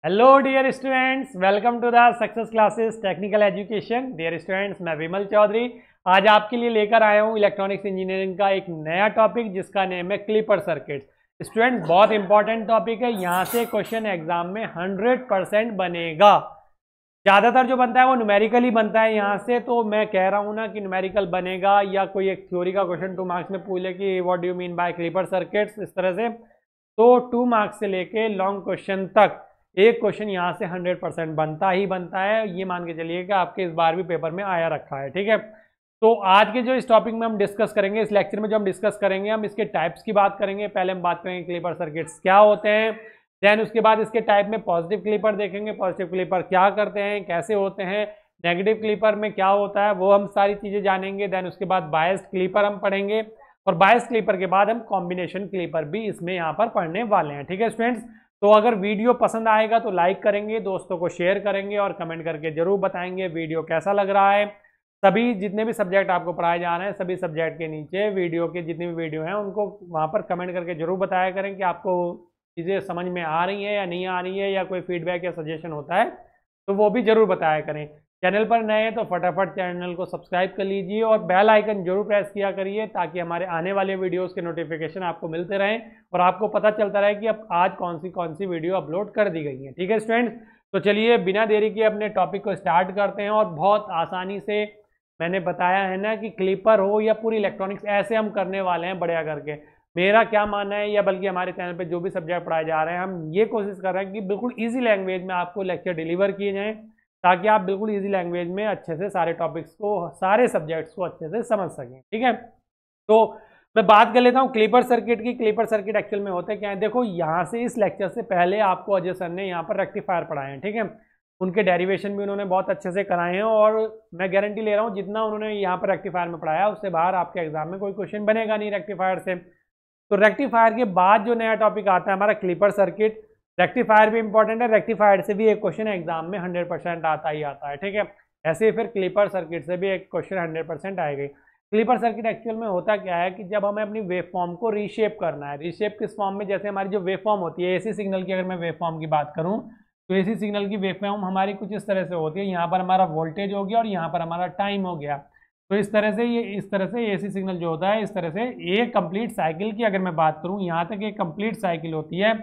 Hello dear students, welcome to the success classes technical education. Dear students, मैं विमल चौधरी आज आपके लिए लेकर आया हूँ इलेक्ट्रॉनिक्स इंजीनियरिंग का एक नया टॉपिक जिसका नेम है क्लीपर सर्किट। स्टूडेंट्स, बहुत इंपॉर्टेंट टॉपिक है। यहाँ से क्वेश्चन एग्जाम में 100% बनेगा। ज़्यादातर जो बनता है वो न्यूमेरिकली बनता है यहाँ से, तो मैं कह रहा हूँ ना कि न्यूमेरिकल बनेगा या कोई एक थ्योरी का क्वेश्चन 2 मार्क्स में पूछ ले कि what do you mean by clipper circuits, इस तरह से, तो 2 मार्क्स से लेके लॉन्ग क्वेश्चन तक एक क्वेश्चन यहाँ से 100% बनता ही बनता है। ये मान के चलिए कि आपके इस बार भी पेपर में आया रखा है। ठीक है, तो आज के जो इस टॉपिक में हम डिस्कस करेंगे, इस लेक्चर में जो हम डिस्कस करेंगे, हम इसके टाइप्स की बात करेंगे। पहले हम बात करेंगे क्लीपर सर्किट्स क्या होते हैं, देन उसके बाद इसके टाइप में पॉजिटिव क्लीपर देखेंगे, पॉजिटिव क्लीपर क्या करते हैं, कैसे होते हैं, नेगेटिव क्लीपर में क्या होता है, वो हम सारी चीज़ें जानेंगे। देन उसके बाद बायस्ड क्लीपर हम पढ़ेंगे, और बायस्ड क्लीपर के बाद हम कॉम्बिनेशन क्लीपर भी इसमें यहाँ पर पढ़ने वाले हैं। ठीक है स्टूडेंट्स, तो अगर वीडियो पसंद आएगा तो लाइक करेंगे, दोस्तों को शेयर करेंगे और कमेंट करके जरूर बताएंगे वीडियो कैसा लग रहा है। सभी जितने भी सब्जेक्ट आपको पढ़ाए जा रहे हैं, सभी सब्जेक्ट के नीचे वीडियो के जितनी भी वीडियो हैं उनको वहाँ पर कमेंट करके जरूर बताया करें कि आपको चीज़ें समझ में आ रही हैं या नहीं आ रही है, या कोई फीडबैक या सजेशन होता है तो वो भी जरूर बताया करें। चैनल पर नए हैं तो फटाफट चैनल को सब्सक्राइब कर लीजिए और बेल आइकन जरूर प्रेस किया करिए ताकि हमारे आने वाले वीडियोस के नोटिफिकेशन आपको मिलते रहें और आपको पता चलता रहे कि अब आज कौन सी वीडियो अपलोड कर दी गई है। ठीक है स्टूडेंट्स, तो चलिए बिना देरी के अपने टॉपिक को स्टार्ट करते हैं। और बहुत आसानी से मैंने बताया है ना कि क्लीपर हो या पूरी इलेक्ट्रॉनिक्स, ऐसे हम करने वाले हैं बढ़िया करके। मेरा क्या मानना है, या बल्कि हमारे चैनल पे जो भी सब्जेक्ट पढ़ाए जा रहे हैं, हम ये कोशिश कर रहे हैं कि बिल्कुल ईजी लैंग्वेज में आपको लेक्चर डिलीवर किए जाएँ ताकि आप बिल्कुल इजी लैंग्वेज में अच्छे से सारे टॉपिक्स को, सारे सब्जेक्ट्स को अच्छे से समझ सकें। ठीक है, तो मैं बात कर लेता हूँ क्लीपर सर्किट की। क्लीपर सर्किट एक्चुअल में होते क्या है, देखो यहाँ से इस लेक्चर से पहले आपको अजय सर ने यहाँ पर रेक्टिफायर पढ़ाए हैं। ठीक है, उनके डेरिवेशन भी उन्होंने बहुत अच्छे से कराए हैं और मैं गारंटी ले रहा हूँ जितना उन्होंने यहाँ पर रेक्टिफायर में पढ़ाया उससे बाहर आपके एग्जाम में कोई क्वेश्चन बनेगा नहीं रेक्टिफायर से। तो रेक्टिफायर के बाद जो नया टॉपिक आता है हमारा क्लीपर सर्किट। रेक्टिफायर भी इंपॉर्टेंट है, रेक्टिफायर से भी एक क्वेश्चन एग्जाम में 100% आता ही आता है। ठीक है, ऐसे ही फिर क्लीपर सर्किट से भी एक क्वेश्चन 100% आएगा। क्लीपर सर्किट एक्चुअल में होता क्या है कि जब हमें अपनी वेव फॉर्म को रीशेप करना है, रीशेप किस फॉर्म में, जैसे हमारी जो वेव फॉर्म होती है एसी सिग्नल की, अगर मैं वेव फॉर्म की बात करूं तो एसी सिग्नल की वेव फॉर्म हमारी कुछ इस तरह से होती है। यहाँ पर हमारा वोल्टेज हो गया और यहाँ पर हमारा टाइम हो गया। तो इस तरह से एसी सिग्नल जो होता है, इस तरह से एक कंप्लीट साइकिल की अगर मैं बात करूँ, यहाँ तक एक कंप्लीट साइकिल होती है,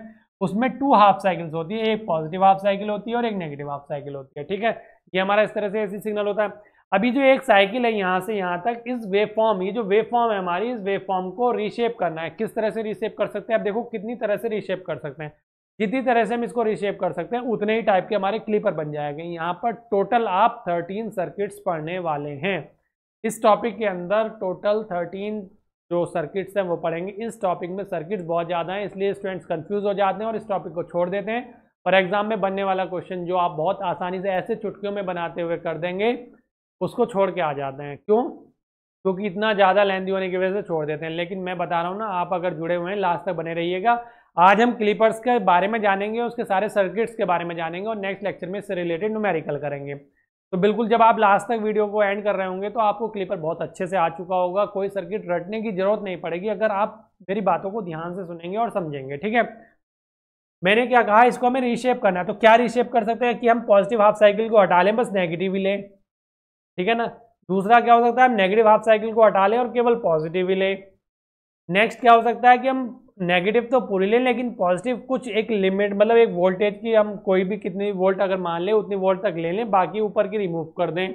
उसमें 2 हाफ साइकिल्स होती है, एक पॉजिटिव हाफ साइकिल होती है और एक नेगेटिव हाफ साइकिल होती है। ठीक है, ये हमारा इस तरह से एसी सिग्नल होता है। अभी जो एक साइकिल है यहाँ से यहाँ तक, इस वेव फॉर्म, ये जो वेव फॉर्म है हमारी, इस वेव फॉर्म को रीशेप करना है। किस तरह से रीशेप कर सकते हैं, आप देखो कितनी तरह से रीशेप कर सकते हैं। जितनी तरह से हम इसको रीशेप कर सकते हैं उतने ही टाइप के हमारे क्लीपर बन जाएंगे। यहाँ पर टोटल आप 13 सर्किट्स पढ़ने वाले हैं। इस टॉपिक के अंदर टोटल 13 जो सर्किट्स हैं वो पढ़ेंगे। इस टॉपिक में सर्किट्स बहुत ज़्यादा हैं, इसलिए स्टूडेंट्स कंफ्यूज हो जाते हैं और इस टॉपिक को छोड़ देते हैं और एग्जाम में बनने वाला क्वेश्चन जो आप बहुत आसानी से ऐसे चुटकियों में बनाते हुए कर देंगे उसको छोड़ के आ जाते हैं। क्यों? क्योंकि इतना ज़्यादा लेंथी होने की वजह से छोड़ देते हैं। लेकिन मैं बता रहा हूँ ना, आप अगर जुड़े हुए हैं लास्ट तक बने रहिएगा। आज हम क्लीपर्स के बारे में जानेंगे, उसके सारे सर्किट्स के बारे में जानेंगे और नेक्स्ट लेक्चर में इससे रिलेटेड न्यूमेरिकल करेंगे। तो बिल्कुल जब आप लास्ट तक वीडियो को एंड कर रहे होंगे तो आपको क्लीपर बहुत अच्छे से आ चुका होगा, कोई सर्किट रटने की जरूरत नहीं पड़ेगी अगर आप मेरी बातों को ध्यान से सुनेंगे और समझेंगे। ठीक है, मैंने क्या कहा, इसको हमें रीशेप करना है। तो क्या रीशेप कर सकते हैं कि हम पॉजिटिव हाफ साइकिल को हटा लें, बस नेगेटिव ही लें। ठीक है ना, दूसरा क्या हो सकता है, हम नेगेटिव हाफ साइकिल को हटा लें और केवल पॉजिटिव ही लें। नेक्स्ट क्या हो सकता है कि हम नेगेटिव तो पूरी लें लेकिन पॉजिटिव कुछ एक लिमिट, मतलब एक वोल्टेज की, हम कोई भी कितनी वोल्ट अगर मान लें उतनी वोल्ट तक ले लें, बाकी ऊपर की रिमूव कर दें।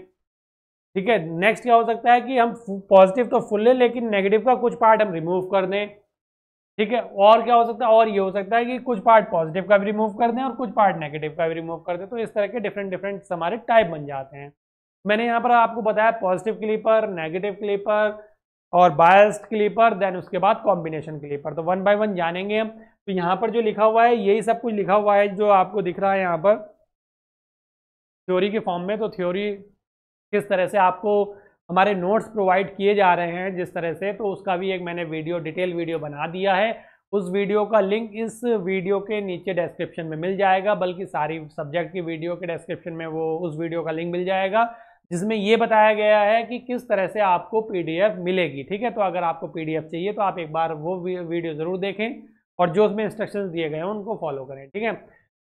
ठीक है, नेक्स्ट क्या हो सकता है कि हम पॉजिटिव तो फुल लें लेकिन नेगेटिव का कुछ पार्ट हम रिमूव कर दें। ठीक है, और क्या हो सकता है, और ये हो सकता है कि कुछ पार्ट पॉजिटिव का भी रिमूव कर दें और कुछ पार्ट नेगेटिव का भी रिमूव कर दें। तो इस तरह के डिफरेंट हमारे टाइप बन जाते हैं। मैंने यहाँ पर आपको बताया पॉजिटिव क्लीपर, नेगेटिव क्लीपर और बायस्ड क्लीपर, देन उसके बाद कॉम्बिनेशन क्लीपर। तो 1 बाय 1 जानेंगे हम। तो यहाँ पर जो लिखा हुआ है यही सब कुछ लिखा हुआ है जो आपको दिख रहा है यहाँ पर थ्योरी के फॉर्म में। तो थ्योरी किस तरह से आपको हमारे नोट्स प्रोवाइड किए जा रहे हैं जिस तरह से, तो उसका भी एक मैंने वीडियो, डिटेल वीडियो बना दिया है। उस वीडियो का लिंक इस वीडियो के नीचे डिस्क्रिप्शन में मिल जाएगा, बल्कि सारी सब्जेक्ट की वीडियो के डिस्क्रिप्शन में वो उस वीडियो का लिंक मिल जाएगा जिसमें ये बताया गया है कि किस तरह से आपको पीडीएफ मिलेगी। ठीक है, तो अगर आपको पीडीएफ चाहिए तो आप एक बार वो वीडियो ज़रूर देखें और जो उसमें इंस्ट्रक्शंस दिए गए हैं उनको फॉलो करें। ठीक है,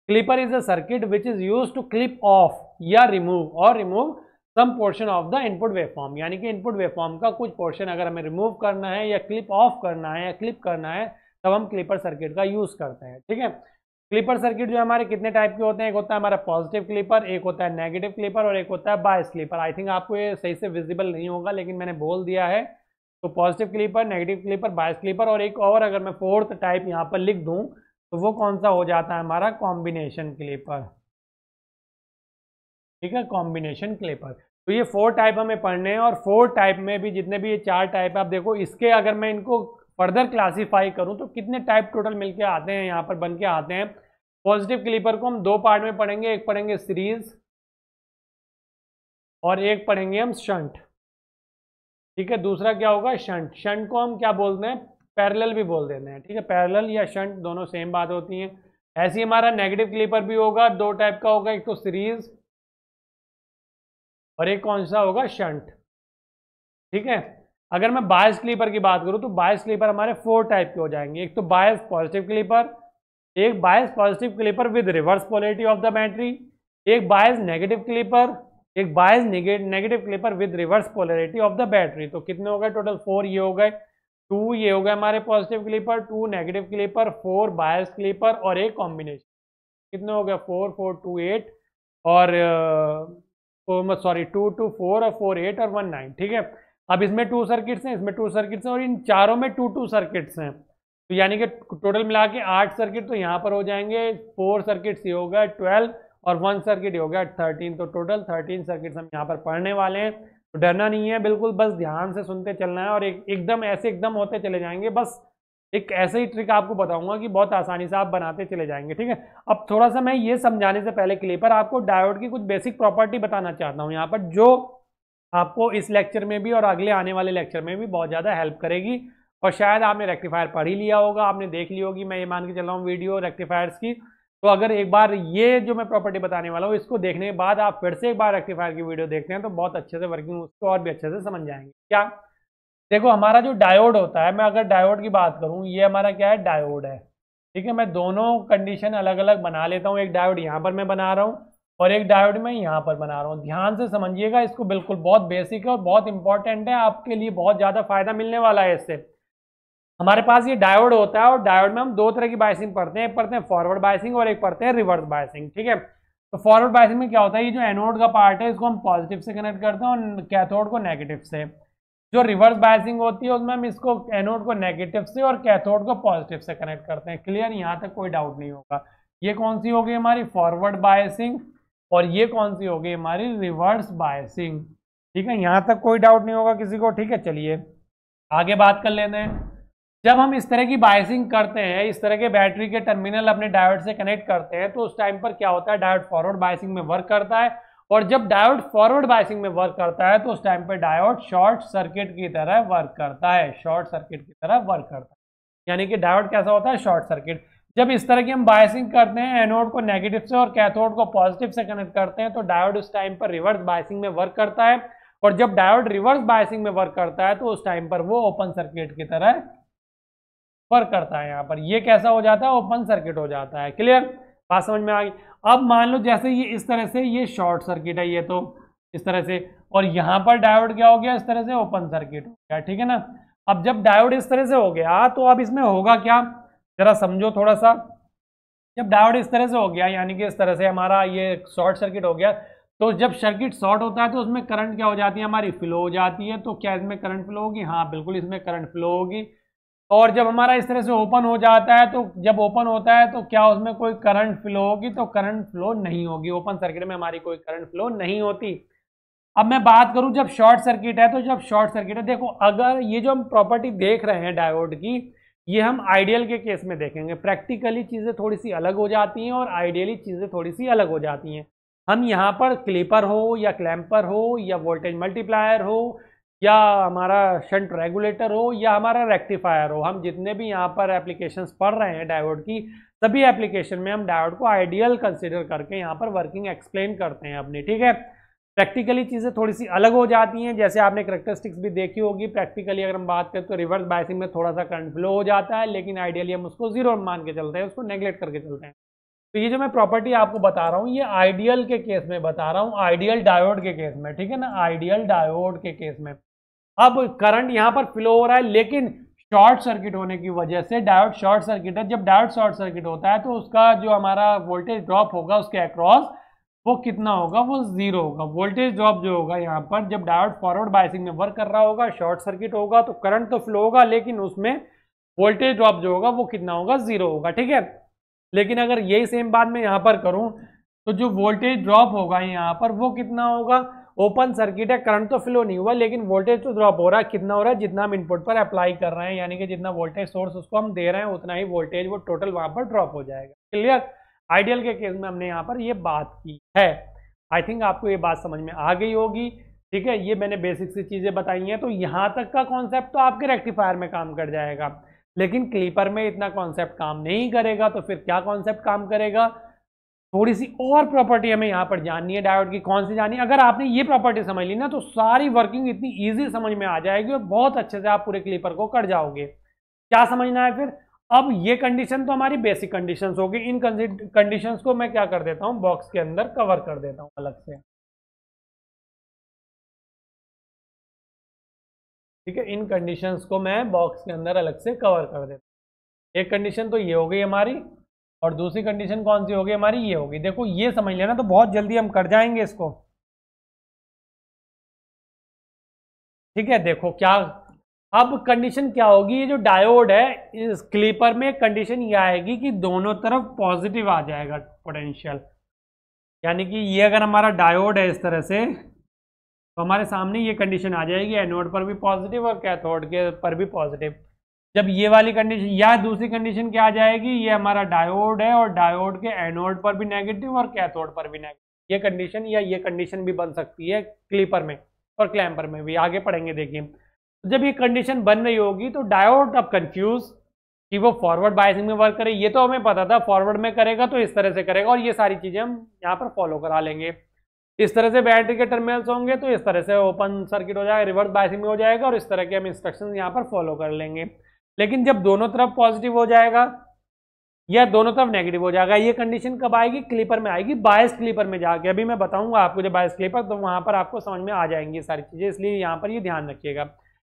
clipper is a circuit which is use to clip off या remove some portion of the input waveform, यानी कि इनपुट वेवफॉर्म का कुछ पोर्शन अगर हमें रिमूव करना है या क्लिप ऑफ करना है या क्लिप करना है तब हम क्लिपर सर्किट का यूज करते हैं। ठीक है, क्लिपर सर्किट जो हमारे कितने टाइप के होते हैं, एक होता है हमारा पॉजिटिव क्लिपर, एक होता है नेगेटिव क्लिपर और एक होता है बायस क्लिपर। आई थिंक आपको ये सही से विजिबल नहीं होगा लेकिन मैंने बोल दिया है। तो पॉजिटिव क्लिपर, नेगेटिव क्लिपर, बायस क्लिपर और एक और अगर मैं फोर्थ टाइप यहाँ पर लिख दूँ तो वो कौन सा हो जाता है हमारा कॉम्बिनेशन क्लिपर। ठीक है, कॉम्बिनेशन क्लिपर। तो ये 4 टाइप हमें पढ़ने हैं और 4 टाइप में भी जितने भी ये 4 टाइप है आप देखो, इसके अगर मैं इनको फर्दर क्लासीफाई करूं तो कितने टाइप टोटल मिलके आते हैं, यहाँ पर बन के आते हैं। पॉजिटिव क्लिपर को हम 2 पार्ट में पढ़ेंगे, एक पढ़ेंगे सीरीज और एक पढ़ेंगे हम शंट। ठीक है, दूसरा क्या होगा शंट। शंट को हम क्या बोलते हैं, पैरेलल भी बोल देते हैं। ठीक है, पैरेलल या शंट दोनों सेम बात होती है। ऐसे ही हमारा नेगेटिव क्लिपर भी होगा, 2 टाइप का होगा, एक तो सीरीज और एक कौन सा होगा शंट। ठीक है, अगर मैं बायस क्लिपर की बात करूं तो बायस क्लिपर हमारे 4 टाइप के हो जाएंगे। एक तो बायस पॉजिटिव क्लिपर, एक bias positive clipper with reverse polarity of the battery, एक बायस नेगेटिव क्लिपर, एक bias negative clipper with reverse polarity of the battery. तो कितने हो गए टोटल 4 ये हो गए, 2 ये हो गए हमारे पॉजिटिव क्लिपर, 2 नेगेटिव क्लिपर, 4 बायस क्लिपर और एक कॉम्बिनेशन। कितने हो गए 4 4 2 8 और सॉरी 2 2 4 और 4 8 और 1 9। ठीक है, अब इसमें 2 सर्किट्स हैं, इसमें 2 सर्किट्स हैं और इन चारों में 2 2 सर्किट्स हैं। तो यानी कि टोटल मिला के 8 सर्किट तो यहाँ पर हो जाएंगे, 4 सर्किट्स ये हो गया 12 और 1 सर्किट ये हो गया 13। तो टोटल 13 सर्किट्स हम यहाँ पर पढ़ने वाले हैं। तो डरना नहीं है, बिल्कुल बस ध्यान से सुनते चलना है और एकदम ऐसे एकदम होते चले जाएंगे। बस एक ऐसे ही ट्रिक आपको बताऊंगा कि बहुत आसानी से आप बनाते चले जाएंगे। ठीक है, अब थोड़ा सा मैं ये समझाने से पहले क्लिपर आपको डायोड की कुछ बेसिक प्रॉपर्टी बताना चाहता हूँ यहाँ पर, जो आपको इस लेक्चर में भी और अगले आने वाले लेक्चर में भी बहुत ज़्यादा हेल्प करेगी। और शायद आपने रेक्टिफायर पढ़ ही लिया होगा, आपने देख ली होगी, मैं ये मान के चल रहा हूँ वीडियो रेक्टिफायर्स की। तो अगर एक बार ये जो मैं प्रॉपर्टी बताने वाला हूँ इसको देखने के बाद आप फिर से एक बार रेक्टिफायर की वीडियो देखते हैं तो बहुत अच्छे से वर्किंग उसको और भी अच्छे से समझ जाएंगे। क्या देखो, हमारा जो डायोड होता है, मैं अगर डायोड की बात करूँ, ये हमारा क्या है डायोड है। ठीक है, मैं दोनों कंडीशन अलग अलग बना लेता हूँ। एक डायोड यहाँ पर मैं बना रहा हूँ और एक डायोड मैं यहाँ पर बना रहा हूँ। ध्यान से समझिएगा इसको, बिल्कुल बहुत बेसिक है और बहुत इंपॉर्टेंट है, आपके लिए बहुत ज़्यादा फायदा मिलने वाला है इससे। हमारे पास ये डायोड होता है और डायोड में हम 2 तरह की बायसिंग पढ़ते हैं, एक पढ़ते हैं फॉरवर्ड बायसिंग और एक पढ़ते हैं रिवर्स बायसिंग। ठीक है, तो फॉरवर्ड बायसिंग में क्या होता है, ये जो एनोड का पार्ट है इसको हम पॉजिटिव से कनेक्ट करते हैं और कैथोड को नेगेटिव से। जो रिवर्स बायसिंग होती है उसमें हम इसको एनोड को नेगेटिव से और कैथोड को पॉजिटिव से कनेक्ट करते हैं। क्लियर, यहाँ तक कोई डाउट नहीं होगा। ये कौन सी होगी हमारी फॉरवर्ड बायसिंग और ये कौन सी होगी हमारी रिवर्स बायसिंग। ठीक है, यहाँ तक कोई डाउट नहीं होगा किसी को। ठीक है, चलिए आगे बात कर लेते हैं। जब हम इस तरह की बायसिंग करते हैं, इस तरह के बैटरी के टर्मिनल अपने डायोड से कनेक्ट करते हैं, तो उस टाइम पर क्या होता है, डायोड फॉरवर्ड बायसिंग में वर्क करता है। और जब डायोड फॉरवर्ड बायसिंग में वर्क करता है तो उस टाइम पर डायोड शॉर्ट सर्किट की तरह वर्क करता है, शॉर्ट सर्किट की तरह वर्क करता है। यानी कि डायोड कैसा होता है, शॉर्ट सर्किट। जब इस तरह की हम बायसिंग करते हैं, एनोड को नेगेटिव से और कैथोड को पॉजिटिव से कनेक्ट करते हैं, तो डायोड उस टाइम पर रिवर्स बायसिंग में वर्क करता है। और जब डायोड रिवर्स बायसिंग में वर्क करता है तो उस टाइम पर वो ओपन सर्किट की तरह वर्क करता है। यहाँ पर ये कैसा हो जाता है, ओपन सर्किट हो जाता है। क्लियर, बात समझ में आ गई। अब मान लो जैसे ये इस तरह से ये शॉर्ट सर्किट है, ये तो इस तरह से, और यहाँ पर डायोड क्या हो गया, इस तरह से ओपन सर्किट हो गया। ठीक है ना, अब जब डायोड इस तरह से हो गया तो अब इसमें होगा क्या, जरा समझो थोड़ा सा। जब डायोड इस तरह से हो गया, यानी कि इस तरह से हमारा ये शॉर्ट सर्किट हो गया, तो जब सर्किट शॉर्ट होता है तो उसमें करंट क्या हो जाती है, हमारी फ्लो हो जाती है। तो क्या इसमें करंट फ्लो होगी, हाँ बिल्कुल इसमें करंट फ्लो होगी। और जब हमारा इस तरह से ओपन हो जाता है, तो जब ओपन होता है तो क्या उसमें कोई करंट फ्लो होगी, तो करंट फ्लो नहीं होगी। ओपन सर्किट में हमारी कोई करंट फ्लो नहीं होती। अब मैं बात करूं जब शॉर्ट सर्किट है, तो जब शॉर्ट सर्किट है, देखो अगर ये जो हम प्रॉपर्टी देख रहे हैं डायोड की, ये हम आइडियल के केस में देखेंगे। प्रैक्टिकली चीज़ें थोड़ी सी अलग हो जाती हैं और आइडियली चीज़ें थोड़ी सी अलग हो जाती हैं। हम यहाँ पर क्लिपर हो या क्लैम्पर हो या वोल्टेज मल्टीप्लायर हो या हमारा शंट रेगुलेटर हो या हमारा रेक्टिफायर हो, हम जितने भी यहाँ पर एप्लीकेशंस पढ़ रहे हैं डायोड की, सभी एप्लीकेशन में हम डायोड को आइडियल कंसिडर करके यहाँ पर वर्किंग एक्सप्लेन करते हैं अपनी। ठीक है, प्रैक्टिकली चीज़ें थोड़ी सी अलग हो जाती हैं, जैसे आपने करैक्टरिस्टिक्स भी देखी होगी। प्रैक्टिकली अगर हम बात करें तो रिवर्स बायसिंग में थोड़ा सा करंट फ्लो हो जाता है, लेकिन आइडियली हम उसको जीरो मान के चलते हैं, उसको नेगलेक्ट करके चलते हैं। तो ये जो मैं प्रॉपर्टी आपको बता रहा हूँ ये आइडियल के केस में बता रहा हूँ, आइडियल डायोड के केस में, ठीक है ना, आइडियल डायोड के केस में। अब करंट यहाँ पर फ्लो हो रहा है, लेकिन शॉर्ट सर्किट होने की वजह से डायोड शॉर्ट सर्किट है। जब डायोड शॉर्ट सर्किट होता है तो उसका जो हमारा वोल्टेज ड्रॉप होगा उसके अक्रॉस वो कितना होगा, वो 0 होगा। वोल्टेज ड्रॉप जो होगा यहाँ पर, जब डायोड फॉरवर्ड बायसिंग में वर्क कर रहा होगा, शॉर्ट सर्किट होगा तो करंट तो फ्लो होगा, लेकिन उसमें वोल्टेज ड्रॉप जो होगा वो कितना होगा, 0 होगा, ठीक है। लेकिन अगर यही सेम बात मैं यहाँ पर करूँ तो जो वोल्टेज ड्रॉप होगा यहाँ पर वो कितना होगा, ओपन सर्किट है, करंट तो फ्लो नहीं हुआ लेकिन वोल्टेज तो ड्रॉप हो रहा है। कितना हो रहा है, जितना हम इनपुट पर अप्लाई कर रहे हैं, यानी कि जितना वोल्टेज सोर्स उसको हम दे रहे हैं उतना ही वोल्टेज वो टोटल वहां पर ड्रॉप हो जाएगा। क्लियर। आइडियल के केस में हमने यहाँ पर ये बात की है। आई थिंक आपको ये बात समझ में आ गई होगी, ठीक है। ये मैंने बेसिक सी चीजें बताई हैं, तो यहाँ तक का कॉन्सेप्ट तो आपके रेक्टिफायर में काम कर जाएगा, लेकिन क्लीपर में इतना कॉन्सेप्ट काम नहीं करेगा। तो फिर क्या कॉन्सेप्ट काम करेगा, थोड़ी सी और प्रॉपर्टी हमें यहाँ पर जाननी है डायोड की। कौन सी जाननी है, अगर आपने ये प्रॉपर्टी समझ ली ना तो सारी वर्किंग इतनी इजी समझ में आ जाएगी और बहुत अच्छे से आप पूरे क्लीपर को कर जाओगे। क्या समझना है फिर, अब ये कंडीशन तो हमारी बेसिक कंडीशंस होगी। इन कंडीशंस को मैं क्या कर देता हूँ, बॉक्स के अंदर कवर कर देता हूँ अलग से, ठीक है। इन कंडीशंस को मैं बॉक्स के अंदर अलग से कवर कर देता हूँ। एक कंडीशन तो ये हो गई हमारी, और दूसरी कंडीशन कौन सी होगी हमारी, ये होगी। देखो ये समझ लेना तो बहुत जल्दी हम कर जाएंगे इसको, ठीक है। देखो क्या, अब कंडीशन क्या होगी, ये जो डायोड है इस क्लीपर में कंडीशन ये आएगी कि दोनों तरफ पॉजिटिव आ जाएगा पोटेंशियल। यानी कि ये अगर हमारा डायोड है इस तरह से, तो हमारे सामने ये कंडीशन आ जाएगी, एनोड पर भी पॉजिटिव और कैथोड के पर भी पॉजिटिव। जब ये वाली कंडीशन, या दूसरी कंडीशन क्या आ जाएगी, ये हमारा डायोड है और डायोड के एनोड पर भी नेगेटिव और कैथोड पर भी नेगेटिव। ये कंडीशन या ये कंडीशन भी बन सकती है क्लीपर में और क्लैम्पर में भी, आगे पढ़ेंगे देखिए। तो जब ये कंडीशन बन रही होगी तो डायोड अब कंफ्यूज कि वो फॉरवर्ड बायसिंग में वर्क करे। ये तो हमें पता था फॉरवर्ड में करेगा तो इस तरह से करेगा, और ये सारी चीजें हम यहाँ पर फॉलो करा लेंगे। इस तरह से बैटरी के टर्मिनल्स होंगे तो इस तरह से ओपन सर्किट हो जाएगा, रिवर्स बायसिंग में हो जाएगा, और इस तरह के हम इंस्ट्रक्शंस यहाँ पर फॉलो कर लेंगे। लेकिन जब दोनों तरफ पॉजिटिव हो जाएगा या दोनों तरफ नेगेटिव हो जाएगा, ये कंडीशन कब आएगी, क्लीपर में आएगी, बायस क्लीपर में जाके। अभी मैं बताऊंगा आपको जब बायस क्लीपर, तो वहां पर आपको समझ में आ जाएंगी सारी चीजें, इसलिए यहाँ पर ये ध्यान रखिएगा।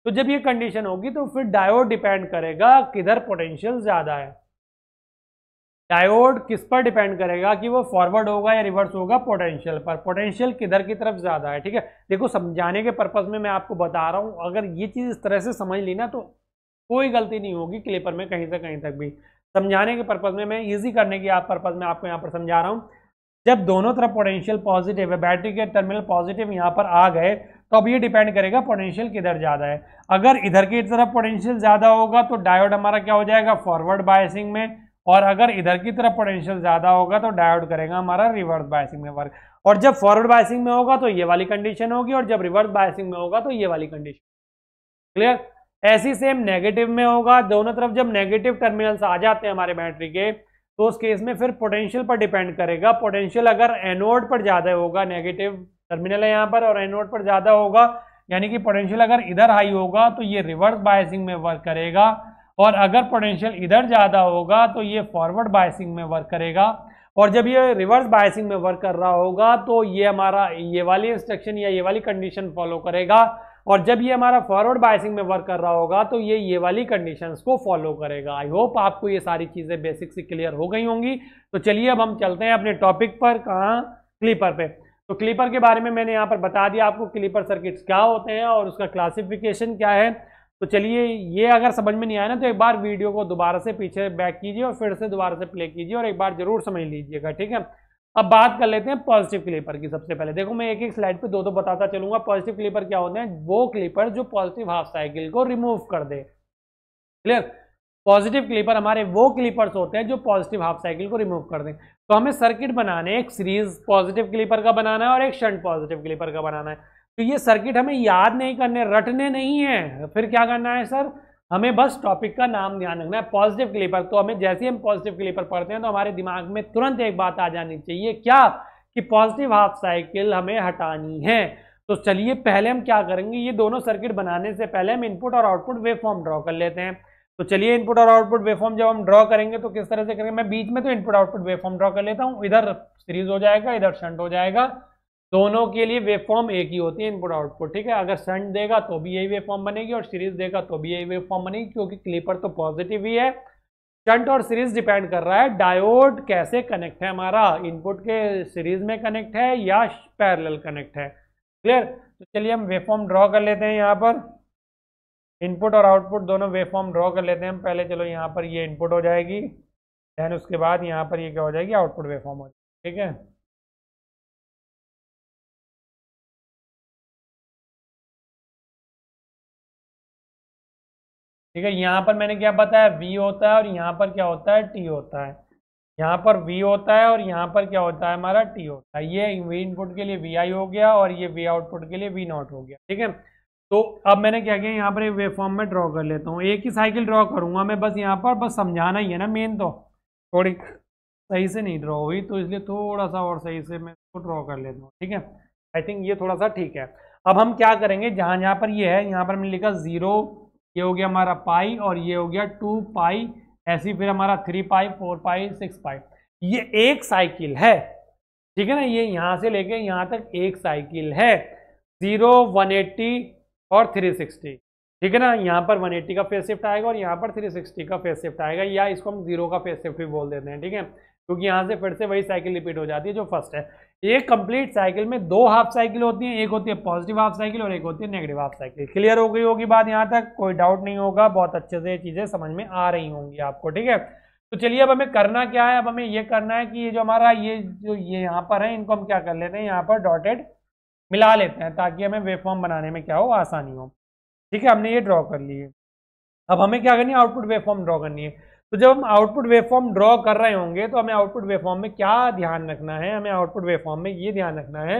तो जब ये कंडीशन होगी तो फिर डायोड डिपेंड करेगा किधर पोटेंशियल ज्यादा है। डायोड किस पर डिपेंड करेगा कि वो फॉरवर्ड होगा या रिवर्स होगा, पोटेंशियल पर। पोटेंशियल किधर की तरफ ज्यादा है, ठीक है। देखो समझाने के पर्पज में मैं आपको बता रहा हूं, अगर ये चीज इस तरह से समझ ली ना तो कोई गलती नहीं होगी क्लीपर में कहीं से कहीं तक भी। समझाने के पर्पज में, मैं इजी करने की आप पर्पज में आपको यहाँ पर समझा रहा हूँ। जब दोनों तरफ पोटेंशियल पॉजिटिव है, बैटरी के टर्मिनल पॉजिटिव यहाँ पर आ गए, तो अब ये डिपेंड करेगा पोटेंशियल किधर ज्यादा है। अगर इधर की तरफ पोटेंशियल ज्यादा होगा तो डायोड हमारा क्या हो जाएगा, फॉरवर्ड बायसिंग में, और अगर इधर की तरफ पोटेंशियल ज्यादा होगा तो डायोड करेगा हमारा रिवर्स बायसिंग में वर्क। और जब फॉरवर्ड बायसिंग में होगा तो ये वाली कंडीशन होगी, और जब रिवर्स बायसिंग में होगा तो ये वाली कंडीशन। क्लियर। ऐसी सेम नेगेटिव में होगा, दोनों तरफ जब नेगेटिव टर्मिनल्स आ जाते हैं हमारे बैटरी के, तो उस केस में फिर पोटेंशियल पर डिपेंड करेगा। पोटेंशियल अगर एनोड पर ज्यादा होगा, नेगेटिव टर्मिनल है यहाँ पर, और एनोड पर ज्यादा होगा, यानी कि पोटेंशियल अगर इधर हाई होगा तो ये रिवर्स बायसिंग में वर्क करेगा, और अगर पोटेंशियल इधर ज्यादा होगा तो ये फॉरवर्ड बायसिंग में वर्क करेगा। और जब ये रिवर्स बायसिंग में वर्क कर रहा होगा तो ये हमारा ये वाली इंस्ट्रक्शन या ये वाली कंडीशन फॉलो करेगा, और जब ये हमारा फॉरवर्ड बायसिंग में वर्क कर रहा होगा तो ये वाली कंडीशंस को फॉलो करेगा। आई होप आपको ये सारी चीजें बेसिक से क्लियर हो गई होंगी। तो चलिए अब हम चलते हैं अपने टॉपिक पर, कहाँ, क्लीपर पे। तो क्लीपर के बारे में मैंने यहाँ पर बता दिया आपको, क्लीपर सर्किट्स क्या होते हैं और उसका क्लासिफिकेशन क्या है। तो चलिए, ये अगर समझ में नहीं आया ना तो एक बार वीडियो को दोबारा से पीछे बैक कीजिए और फिर से दोबारा से प्ले कीजिए और एक बार जरूर समझ लीजिएगा, ठीक है। अब बात कर लेते हैं पॉजिटिव क्लीपर की। सबसे पहले देखो, मैं एक एक स्लाइड पे दो दो बताता चलूंगा। पॉजिटिव क्लीपर क्या होते हैं, वो क्लीपर जो पॉजिटिव हाफ साइकिल को रिमूव कर दे। क्लियर। पॉजिटिव क्लीपर हमारे वो क्लीपर्स होते हैं जो पॉजिटिव हाफ साइकिल को रिमूव कर दें। तो हमें सर्किट बनाने, एक सीरीज पॉजिटिव क्लीपर का बनाना है और एक शंट पॉजिटिव क्लीपर का बनाना है। तो ये सर्किट हमें याद नहीं करने, रटने नहीं है। फिर क्या करना है सर, हमें बस टॉपिक का नाम ध्यान रखना है, पॉजिटिव क्लीपर। तो हमें जैसे ही हम पॉजिटिव क्लीपर पढ़ते हैं तो हमारे दिमाग में तुरंत एक बात आ जानी चाहिए, क्या, कि पॉजिटिव हाफ साइकिल हमें हटानी है। तो चलिए पहले हम क्या करेंगे, ये दोनों सर्किट बनाने से पहले हम इनपुट और आउटपुट वेव फॉर्म ड्रॉ कर लेते हैं। तो चलिए इनपुट और आउटपुट वेवफॉर्म जब हम ड्रॉ करेंगे तो किस तरह से करेंगे, मैं बीच में तो इनपुट आउटपुट वेवफॉर्म ड्रॉ कर लेता हूँ, इधर सीरीज हो जाएगा इधर शंट हो जाएगा, दोनों के लिए वेवफॉर्म एक ही होती है इनपुट आउटपुट, ठीक है। अगर शंट देगा तो भी यही वेवफॉर्म बनेगी और सीरीज देगा तो भी यही वेवफॉर्म बनेगी, क्योंकि क्लिपर तो पॉजिटिव ही है। शंट और सीरीज डिपेंड कर रहा है डायोड कैसे कनेक्ट है, हमारा इनपुट के सीरीज में कनेक्ट है या पैरेलल कनेक्ट है। क्लियर। तो चलिए हम वेवफॉर्म ड्रॉ कर लेते हैं, यहाँ पर इनपुट और आउटपुट दोनों वेवफॉर्म ड्रॉ कर लेते हैं हम पहले। चलो यहाँ पर ये इनपुट हो जाएगी, देन उसके बाद यहाँ पर ये क्या हो जाएगी, आउटपुट वेवफॉर्म हो जाएगी, ठीक है। ठीक है, यहाँ पर मैंने क्या बताया, V होता है और यहाँ पर क्या होता है, T होता है। यहाँ पर V होता है और यहाँ पर क्या होता है, हमारा T होता है। ये V इनपुट के लिए VI हो गया और ये V आउटपुट के लिए V नॉट हो गया, ठीक है। तो अब मैंने क्या किया, यहाँ पर एक वेवफॉर्म में ड्रॉ कर लेता हूँ, एक ही साइकिल ड्रॉ करूंगा मैं, बस यहाँ पर बस समझाना ही है ना मेन, तो थोड़ी सही से नहीं ड्रॉ हुई तो इसलिए थोड़ा सा और सही से मैं इसको ड्रॉ कर लेता हूँ, ठीक है। आई थिंक ये थोड़ा सा ठीक है। अब हम क्या करेंगे, जहाँ जहाँ पर ये है यहाँ पर मैंने लिखा 0, ये हो गया हमारा पाई और ये हो गया 2 पाई, ऐसी फिर हमारा 3 पाई 4 पाई 6 पाई, ये एक साइकिल है, ठीक है ना। ये यहाँ से लेके यहाँ तक एक साइकिल है, 0, 180 और 360, ठीक है ना। यहाँ पर 180 का फेस शिफ्ट आएगा और यहाँ पर 360 का फेस शिफ्ट आएगा, या इसको हम 0 का फेस शिफ्ट भी बोल देते हैं, ठीक है, क्योंकि यहाँ से फिर से वही साइकिल रिपीट हो जाती है जो फर्स्ट है। एक कंप्लीट साइकिल में दो हाफ साइकिल होती है, एक होती है पॉजिटिव हाफ साइकिल और एक होती है नेगेटिव हाफ साइकिल। क्लियर हो गई होगी बात, यहाँ तक कोई डाउट नहीं होगा, बहुत अच्छे से ये चीजें समझ में आ रही होंगी आपको, ठीक है। तो चलिए अब हमें करना क्या है, अब हमें ये करना है कि ये जो हमारा ये यहाँ पर है, इनको हम क्या कर लेते हैं, यहाँ पर डॉटेड मिला लेते हैं ताकि हमें वेवफॉर्म बनाने में क्या हो, आसानी हो, ठीक है। हमने ये ड्रॉ कर लिए, अब हमें क्या करनी है, आउटपुट वेवफॉर्म ड्रॉ करनी है। तो जब हम आउटपुट वेवफॉर्म ड्रॉ कर रहे होंगे तो हमें आउटपुट वेवफॉर्म में क्या ध्यान रखना है, हमें आउटपुट वेवफॉर्म में ये ध्यान रखना है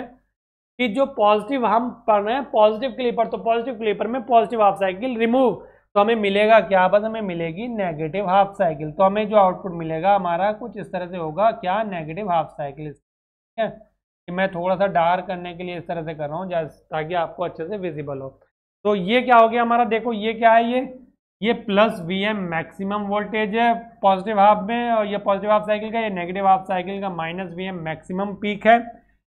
कि जो पॉजिटिव हम पढ़ रहे हैं पॉजिटिव क्लिपर, तो पॉजिटिव क्लिपर में पॉजिटिव हाफ साइकिल रिमूव, तो हमें मिलेगा क्या, बस हमें मिलेगी नेगेटिव हाफ साइकिल। तो हमें जो आउटपुट मिलेगा हमारा कुछ इस तरह से होगा, क्या, नेगेटिव हाफ साइकिल, ठीक है। कि मैं थोड़ा सा डार्क करने के लिए इस तरह से कर रहा हूँ ताकि आपको अच्छे से विजिबल हो। तो ये क्या हो गया हमारा, देखो ये क्या है, ये प्लस Vm मैक्सिमम वोल्टेज है पॉजिटिव हाफ में, और ये पॉजिटिव हाफ साइकिल का, ये नेगेटिव हाफ साइकिल का माइनस Vm मैक्सिमम पीक है,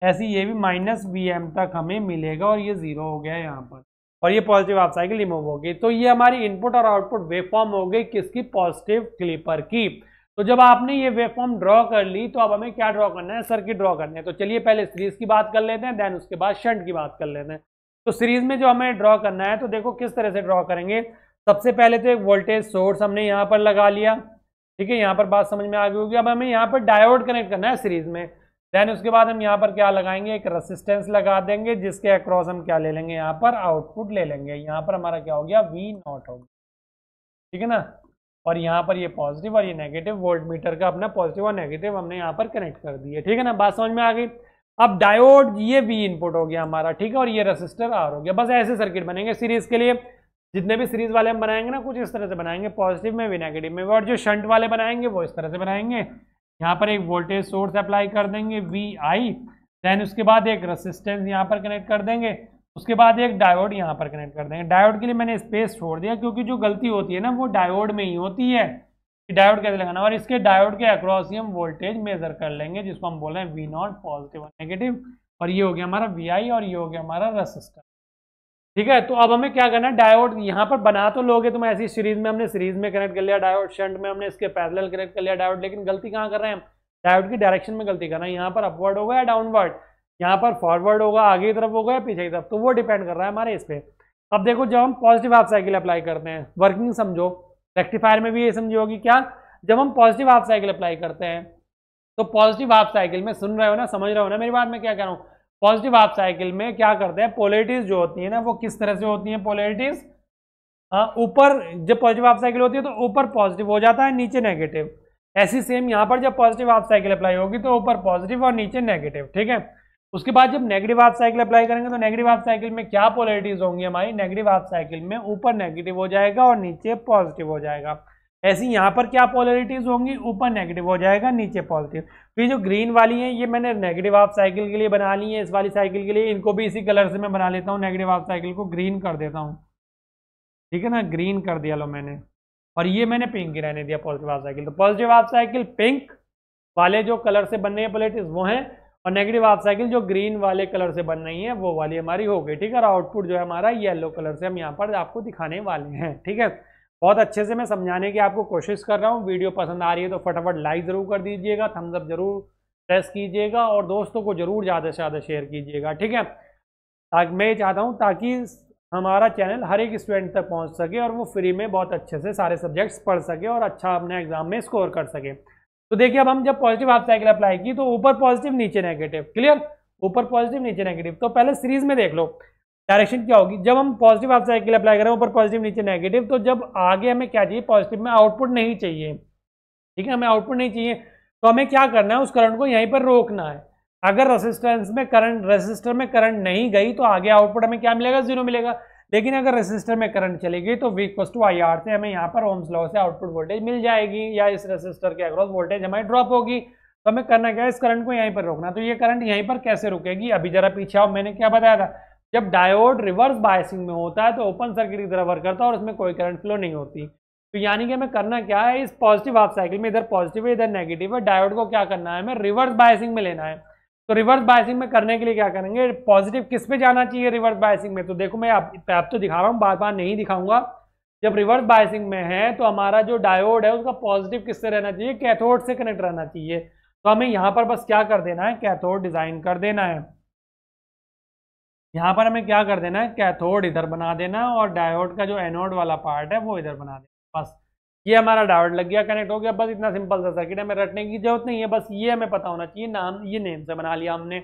ऐसे ये भी माइनस Vm तक हमें मिलेगा और ये 0 हो गया है यहाँ पर, और ये पॉजिटिव हाफ साइकिल रिमूव हो गई। तो ये हमारी इनपुट और आउटपुट वेवफॉर्म हो गई किसकी, पॉजिटिव क्लिपर की। तो जब आपने ये वेवफॉर्म ड्रॉ कर ली तो अब हमें क्या ड्रॉ करना है, सर्किट ड्रॉ करना है। तो चलिए पहले सीरीज की बात कर लेते हैं, देन उसके बाद शंट की बात कर लेते हैं। तो सीरीज में जो हमें ड्रॉ करना है, तो देखो किस तरह से ड्रॉ करेंगे। सबसे पहले तो एक वोल्टेज सोर्स हमने यहाँ पर लगा लिया, ठीक है, यहाँ पर बात समझ में आ गई होगी। अब हमें यहाँ पर डायोड कनेक्ट करना है सीरीज में, देन उसके बाद हम यहाँ पर क्या लगाएंगे, एक रेसिस्टेंस लगा देंगे जिसके अक्रॉस हम क्या ले लेंगे, यहाँ पर आउटपुट ले लेंगे। यहाँ पर हमारा क्या हो गया, V नॉट हो गया, ठीक है ना। और यहाँ पर ये पॉजिटिव और ये नेगेटिव, वोल्ट मीटर का अपना पॉजिटिव और नेगेटिव हमने यहाँ पर कनेक्ट कर दिए, ठीक है ना, बात समझ में आ गई। अब डायोड ये V इनपुट हो गया हमारा, ठीक है, और ये रेसिस्टर R हो गया। बस ऐसे सर्किट बनेंगे सीरीज के लिए। जितने भी सीरीज वाले हम बनाएंगे ना, कुछ इस तरह से बनाएंगे, पॉजिटिव में भी नेगेटिव में, और जो शंट वाले बनाएंगे वो इस तरह से बनाएंगे। यहाँ पर एक वोल्टेज सोर्स अप्लाई कर देंगे VI, देन उसके बाद एक रेसिस्टेंस यहाँ पर कनेक्ट कर देंगे, उसके बाद एक डायोड यहाँ पर कनेक्ट कर देंगे। डायोड के लिए मैंने स्पेस छोड़ दिया क्योंकि जो गलती होती है ना वो डायोड में ही होती है कि डायोड कैसे लगाना, और इसके डायोड के अक्रॉस ही हम वोल्टेज मेजर कर लेंगे जिसको हम बोल रहे हैं V नॉट, पॉजिटिव और नेगेटिव, और ये हो गया हमारा VI और ये हो गया हमारा रेसिस्टर, ठीक है। तो अब हमें क्या करना है, डायोड यहाँ पर बना तो लोगे तुम ऐसी सीरीज में, हमने सीरीज में कनेक्ट कर लिया डायोड, शंट में हमने इसके पैरेलल कनेक्ट कर लिया डायोड, लेकिन गलती कहाँ कर रहे हैं हम, डायोड की डायरेक्शन में गलती कर रहे हैं। यहाँ पर अपवर्ड होगा या डाउनवर्ड, यहाँ पर फॉरवर्ड होगा, आगे की तरफ होगा या पीछे की तरफ, तो वो डिपेंड कर रहा है हमारे इस पे। अब देखो जब हम पॉजिटिव हाफ साइकिल अप्लाई करते हैं, वर्किंग समझो, रेक्टिफायर में भी ये समझी होगी क्या, जब हम पॉजिटिव हाफ साइकिल अप्लाई करते हैं तो पॉजिटिव हाफ साइकिल में, सुन रहे हो ना, समझ रहे हो ना मेरी बात, में क्या कह रहा हूँ, पॉजिटिव हाफ साइकिल में क्या करते हैं, पोलैरिटीज जो होती है ना वो किस तरह से होती हैं, पोलैरिटीज ऊपर, जब पॉजिटिव हाफ साइकिल होती है तो ऊपर पॉजिटिव हो जाता है, नीचे नेगेटिव। ऐसी सेम यहाँ पर जब पॉजिटिव हाफ साइकिल अप्लाई होगी तो ऊपर पॉजिटिव और नीचे नेगेटिव, ठीक है। उसके बाद जब नेगेटिव हाफ साइकिल अप्लाई करेंगे तो नेगेटिव हाफ साइकिल में क्या पोलैरिटीज होंगी हमारी, नेगेटिव हाफ साइकिल में ऊपर नेगेटिव हो जाएगा और नीचे पॉजिटिव हो जाएगा। ऐसी यहाँ पर क्या पोलैरिटीज होंगी, ऊपर नेगेटिव हो जाएगा नीचे पॉजिटिव। तो ये जो ग्रीन वाली है ये मैंने नेगेटिव हाफ साइकिल के लिए बना ली है, इस वाली साइकिल के लिए इनको भी इसी कलर से मैं बना लेता हूँ, नेगेटिव हाफ साइकिल को ग्रीन कर देता हूँ, ठीक है ना, ग्रीन कर दिया लो मैंने, और ये मैंने पिंक ही रहने दिया पॉजिटिव हाफ साइकिल। तो पॉजिटिव हाफ साइकिल पिंक वाले जो कलर से बन रही है प्लेट्स वो हैं, और नेगेटिव हाफ साइकिल जो ग्रीन वाले कलर से बन रही है वो वाली हमारी हो गई। ठीक है, और आउटपुट जो है हमारा येलो कलर से हम यहाँ पर आपको दिखाने वाले हैं। ठीक है, बहुत अच्छे से मैं समझाने की आपको कोशिश कर रहा हूँ। वीडियो पसंद आ रही है तो फटाफट लाइक जरूर कर दीजिएगा, थम्स अप जरूर प्रेस कीजिएगा, और दोस्तों को जरूर ज़्यादा से ज़्यादा शेयर कीजिएगा। ठीक है, ताकि मैं चाहता हूँ ताकि हमारा चैनल हर एक स्टूडेंट तक पहुँच सके और वो फ्री में बहुत अच्छे से सारे सब्जेक्ट्स पढ़ सके और अच्छा अपने एग्जाम में स्कोर कर सके। तो देखिए, अब हम जब पॉजिटिव हाफ साइकिल अप्लाई की तो ऊपर पॉजिटिव नीचे नेगेटिव, क्लियर, ऊपर पॉजिटिव नीचे नेगेटिव। तो पहले सीरीज में देख लो डायरेक्शन क्या होगी। जब हम पॉजिटिव हाफ साइकिल अप्लाई करें ऊपर पॉजिटिव नीचे नेगेटिव, तो जब आगे हमें क्या चाहिए, पॉजिटिव में आउटपुट नहीं चाहिए। ठीक है, हमें आउटपुट नहीं चाहिए तो हमें क्या करना है, उस करंट को यहीं पर रोकना है। अगर रेसिस्टर में करंट नहीं गई तो आगे आउटपुट हमें क्या मिलेगा, 0 मिलेगा। लेकिन अगर रेसिस्टर में करंट चली गई तो V = IR से हमें यहाँ पर ओम्स लॉ से आउटपुट वोल्टेज मिल जाएगी, या इस रेसिस्टर के अक्रॉस वोल्टेज हमारी ड्रॉप होगी। तो हमें करना क्या है, इस करंट को यहीं पर रोकना। तो ये करंट यहीं पर कैसे रुकेगी, अभी जरा पीछे आओ, मैंने क्या बताया था, जब डायोड रिवर्स बायसिंग में होता है तो ओपन सर्किट की तरह वर्क करता है और उसमें कोई करंट फ्लो नहीं होती। तो यानी कि हमें करना क्या है, इस पॉजिटिव हाफ साइकिल में इधर पॉजिटिव है इधर नेगेटिव है, डायोड को क्या करना है, हमें रिवर्स बायसिंग में लेना है। तो रिवर्स बायसिंग में करने के लिए क्या करेंगे, पॉजिटिव किस पे जाना चाहिए रिवर्स बायसिंग में। तो देखो मैं आप तो दिखा रहा हूँ, बार बार नहीं दिखाऊंगा। जब रिवर्स बायसिंग में है तो हमारा जो डायोड है उसका पॉजिटिव किससे रहना चाहिए, कैथोड से कनेक्ट रहना चाहिए। तो हमें यहाँ पर बस क्या कर देना है, कैथोड डिजाइन कर देना है। यहाँ पर हमें क्या कर देना है, कैथोड इधर बना देना है और डायोड का जो एनोड वाला पार्ट है वो इधर बना देना। बस ये हमारा डायोड लग गया, कनेक्ट हो गया। बस इतना सिंपल सा सर्किट है, हमें रटने की जरूरत नहीं है, बस ये हमें पता होना चाहिए। नाम ये नेम से बना लिया हमने।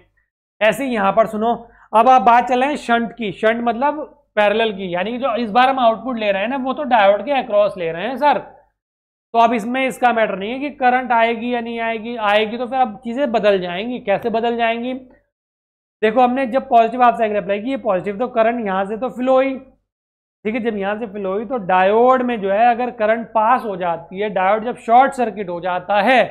ऐसे ही यहाँ पर सुनो, अब आप बात चले शंट की। शंट मतलब पैरेलल की, यानी कि जो इस बार हम आउटपुट ले रहे हैं ना वो तो डायोड के अक्रॉस ले रहे हैं सर। तो अब इसमें इसका मैटर नहीं है कि करंट आएगी या नहीं आएगी, आएगी तो फिर अब चीजें बदल जाएंगी। कैसे बदल जाएंगी, देखो हमने जब पॉजिटिव हाफ साइकिल अप्लाई की, पॉजिटिव तो करंट यहाँ से तो फ्लो हुई। ठीक है, जब यहाँ से फ्लो हुई तो डायोड में जो है अगर करंट पास हो जाती है, डायोड जब शॉर्ट सर्किट हो जाता है